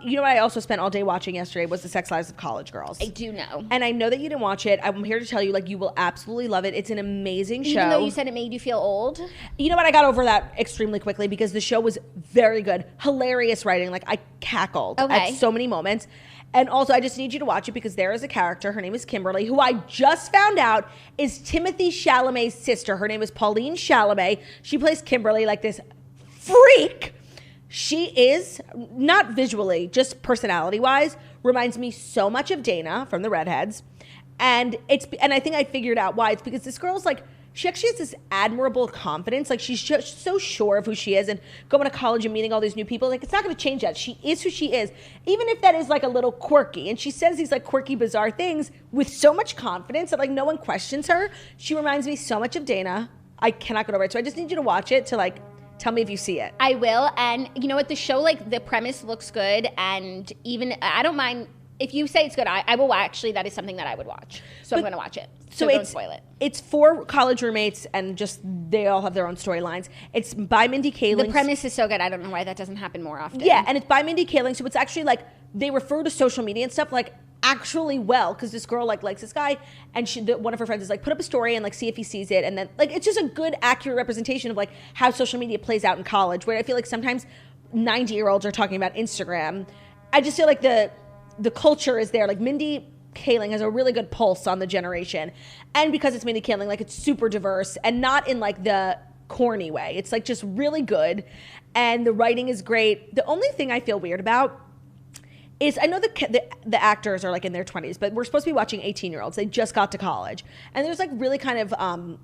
You know what I also spent all day watching yesterday was The Sex Lives of College Girls. I do know. And I know that you didn't watch it. I'm here to tell you, like, you will absolutely love it. It's an amazing show. Even though you said it made you feel old? You know what? I got over that extremely quickly because the show was very good. Hilarious writing. Like, I cackled at so many moments. And also, I just need you to watch it because there is a character. Her name is Kimberly, who I just found out is Timothée Chalamet's sister. Her name is Pauline Chalamet. She plays Kimberly, like this freak. She is, not visually, just personality-wise, reminds me so much of Dana from the Redheads. And I think I figured out why. It's because this girl's like, she actually has this admirable confidence. Like, she's just so sure of who she is and going to college and meeting all these new people. Like, it's not going to change that. She is who she is, even if that is, like, a little quirky. And she says these, like, quirky, bizarre things with so much confidence that, like, no one questions her. She reminds me so much of Dana. I cannot get over it. So I just need you to watch it to, like, tell me if you see it. I will. And you know what? The show, like, the premise looks good. And even, I don't mind if you say it's good, I will actually. That is something that I would watch. So I'm going to watch it. So don't spoil it. It's 4 college roommates, and just they all have their own storylines. It's by Mindy Kaling. The premise is so good. I don't know why that doesn't happen more often. Yeah, and it's by Mindy Kaling. So it's actually like they refer to social media and stuff like actually well, because this girl like likes this guy, and one of her friends is like, put up a story and like see if he sees it, and then like it's just a good accurate representation of like how social media plays out in college, where I feel like sometimes 90-year-olds are talking about Instagram. I just feel like the culture is there. Like Mindy Kaling has a really good pulse on the generation, and because it's Mindy Kaling, like it's super diverse and not in like the corny way. It's like just really good, and the writing is great. The only thing I feel weird about is I know the actors are like in their 20s, but we're supposed to be watching 18-year-olds. They just got to college, and there's like really kind of wow,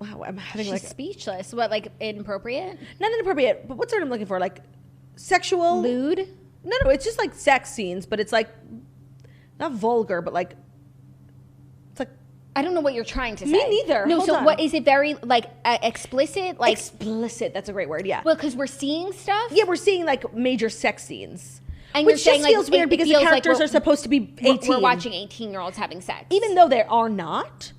I'm having She's like speechless. What, like inappropriate? Not inappropriate, but what's the word I'm looking for? Like sexual, lewd? No, it's just like sex scenes, but it's like not vulgar, but like it's like I don't know what you're trying to say. Me neither. No, Hold so on. what is it? Very like explicit? Like explicit. That's a great word. Yeah. Well, because we're seeing stuff. Yeah, we're seeing like major sex scenes. And Which you're saying, just feels like, weird it because the feels like characters are supposed to be 18. We're watching 18-year-olds having sex. Even though they are not,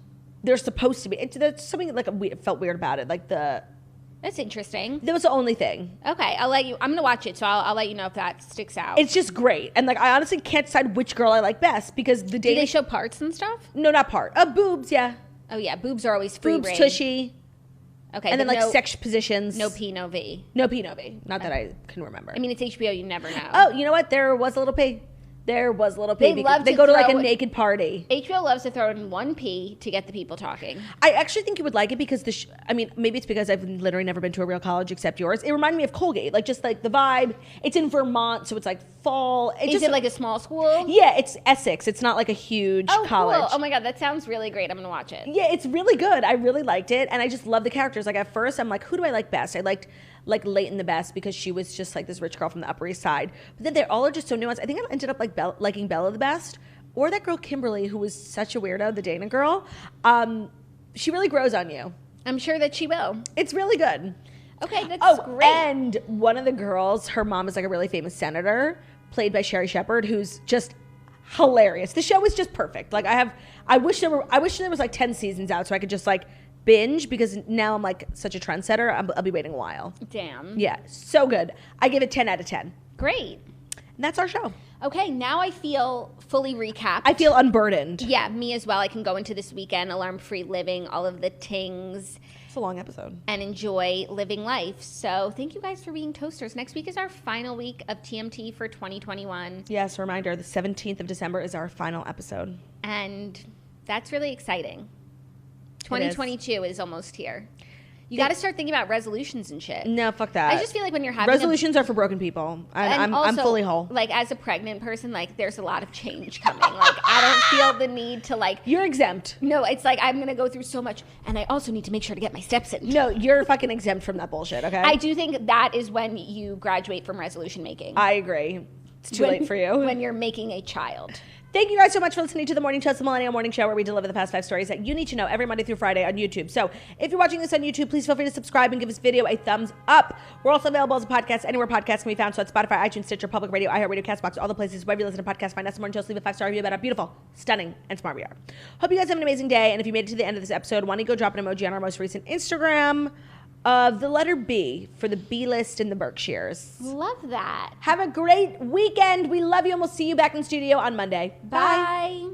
they're supposed to be. There's something like felt weird about it. Like That's interesting. That was the only thing. Okay, I'll let you. I'm gonna watch it, so I'll let you know if that sticks out. It's just great, and like I honestly can't decide which girl I like best because the Do they show parts and stuff? No, not part. Boobs, yeah. Oh yeah, boobs are always free. Boobs, reign. tushy. Okay, and then like sex positions. No P, no V. No P, no V. Not that I can remember. I mean, it's HBO. You never know. Oh, you know what? There was a little P. There was a little P. They go to like a naked party. HBO loves to throw in one P to get the people talking. I actually think you would like it because I mean, maybe it's because I've literally never been to a real college except yours. It reminded me of Colgate, like just like the vibe. It's in Vermont, so it's like fall. Is it like a small school? Yeah, it's Essex. It's not like a huge college. Cool. Oh my God, that sounds really great. I'm gonna watch it. Yeah, it's really good. I really liked it, and I just love the characters. Like at first, I'm like, who do I like best? I liked like Leighton the best because she was just like this rich girl from the Upper East Side. But then they all are just so nuanced. I think I ended up like liking Bella the best, or that girl Kimberly who was such a weirdo, the Dana girl. She really grows on you. I'm sure that she will. It's really good. Okay, that's great. And one of the girls, her mom is like a really famous senator, played by Sherry Shepherd, who's just hilarious. The show is just perfect. Like I wish there was like 10 seasons out so I could just like binge, because now I'm like such a trendsetter. I'll be waiting a while. Damn. Yeah, so good. I give it 10 out of 10. Great. And that's our show. Okay, now I feel fully recapped. I feel unburdened. Yeah, me as well. I can go into this weekend, alarm-free living, all of the tings. It's a long episode. And enjoy living life. So thank you guys for being toasters. Next week is our final week of TMT for 2021. Yes, a reminder, the 17th of December is our final episode. And that's really exciting. 2022 is almost here. You got to start thinking about resolutions and shit. No, fuck that. I just feel like when you're having resolutions are for broken people. I'm fully whole. Like as a pregnant person, like there's a lot of change coming. Like I don't feel the need to like. You're exempt. No, it's like I'm gonna go through so much, and I also need to make sure to get my steps in. No, you're fucking exempt from that bullshit. Okay. I do think that is when you graduate from resolution making. I agree. It's too late for you when you're making a child. Thank you guys so much for listening to the Morning Toast, the Millennial Morning Show, where we deliver the past 5 stories that you need to know every Monday through Friday on YouTube. So if you're watching this on YouTube, please feel free to subscribe and give this video a thumbs up. We're also available as a podcast anywhere podcasts can be found. So at Spotify, iTunes, Stitcher, Public Radio, iHeartRadio, CastBox, all the places wherever you listen to podcasts. Find us the Morning Toast. Leave a 5-star review about how beautiful, stunning, and smart we are. Hope you guys have an amazing day. And if you made it to the end of this episode, why don't you go drop an emoji on our most recent Instagram of the letter B for the B list in the Berkshires. Love that. Have a great weekend. We love you, and we'll see you back in studio on Monday. Bye.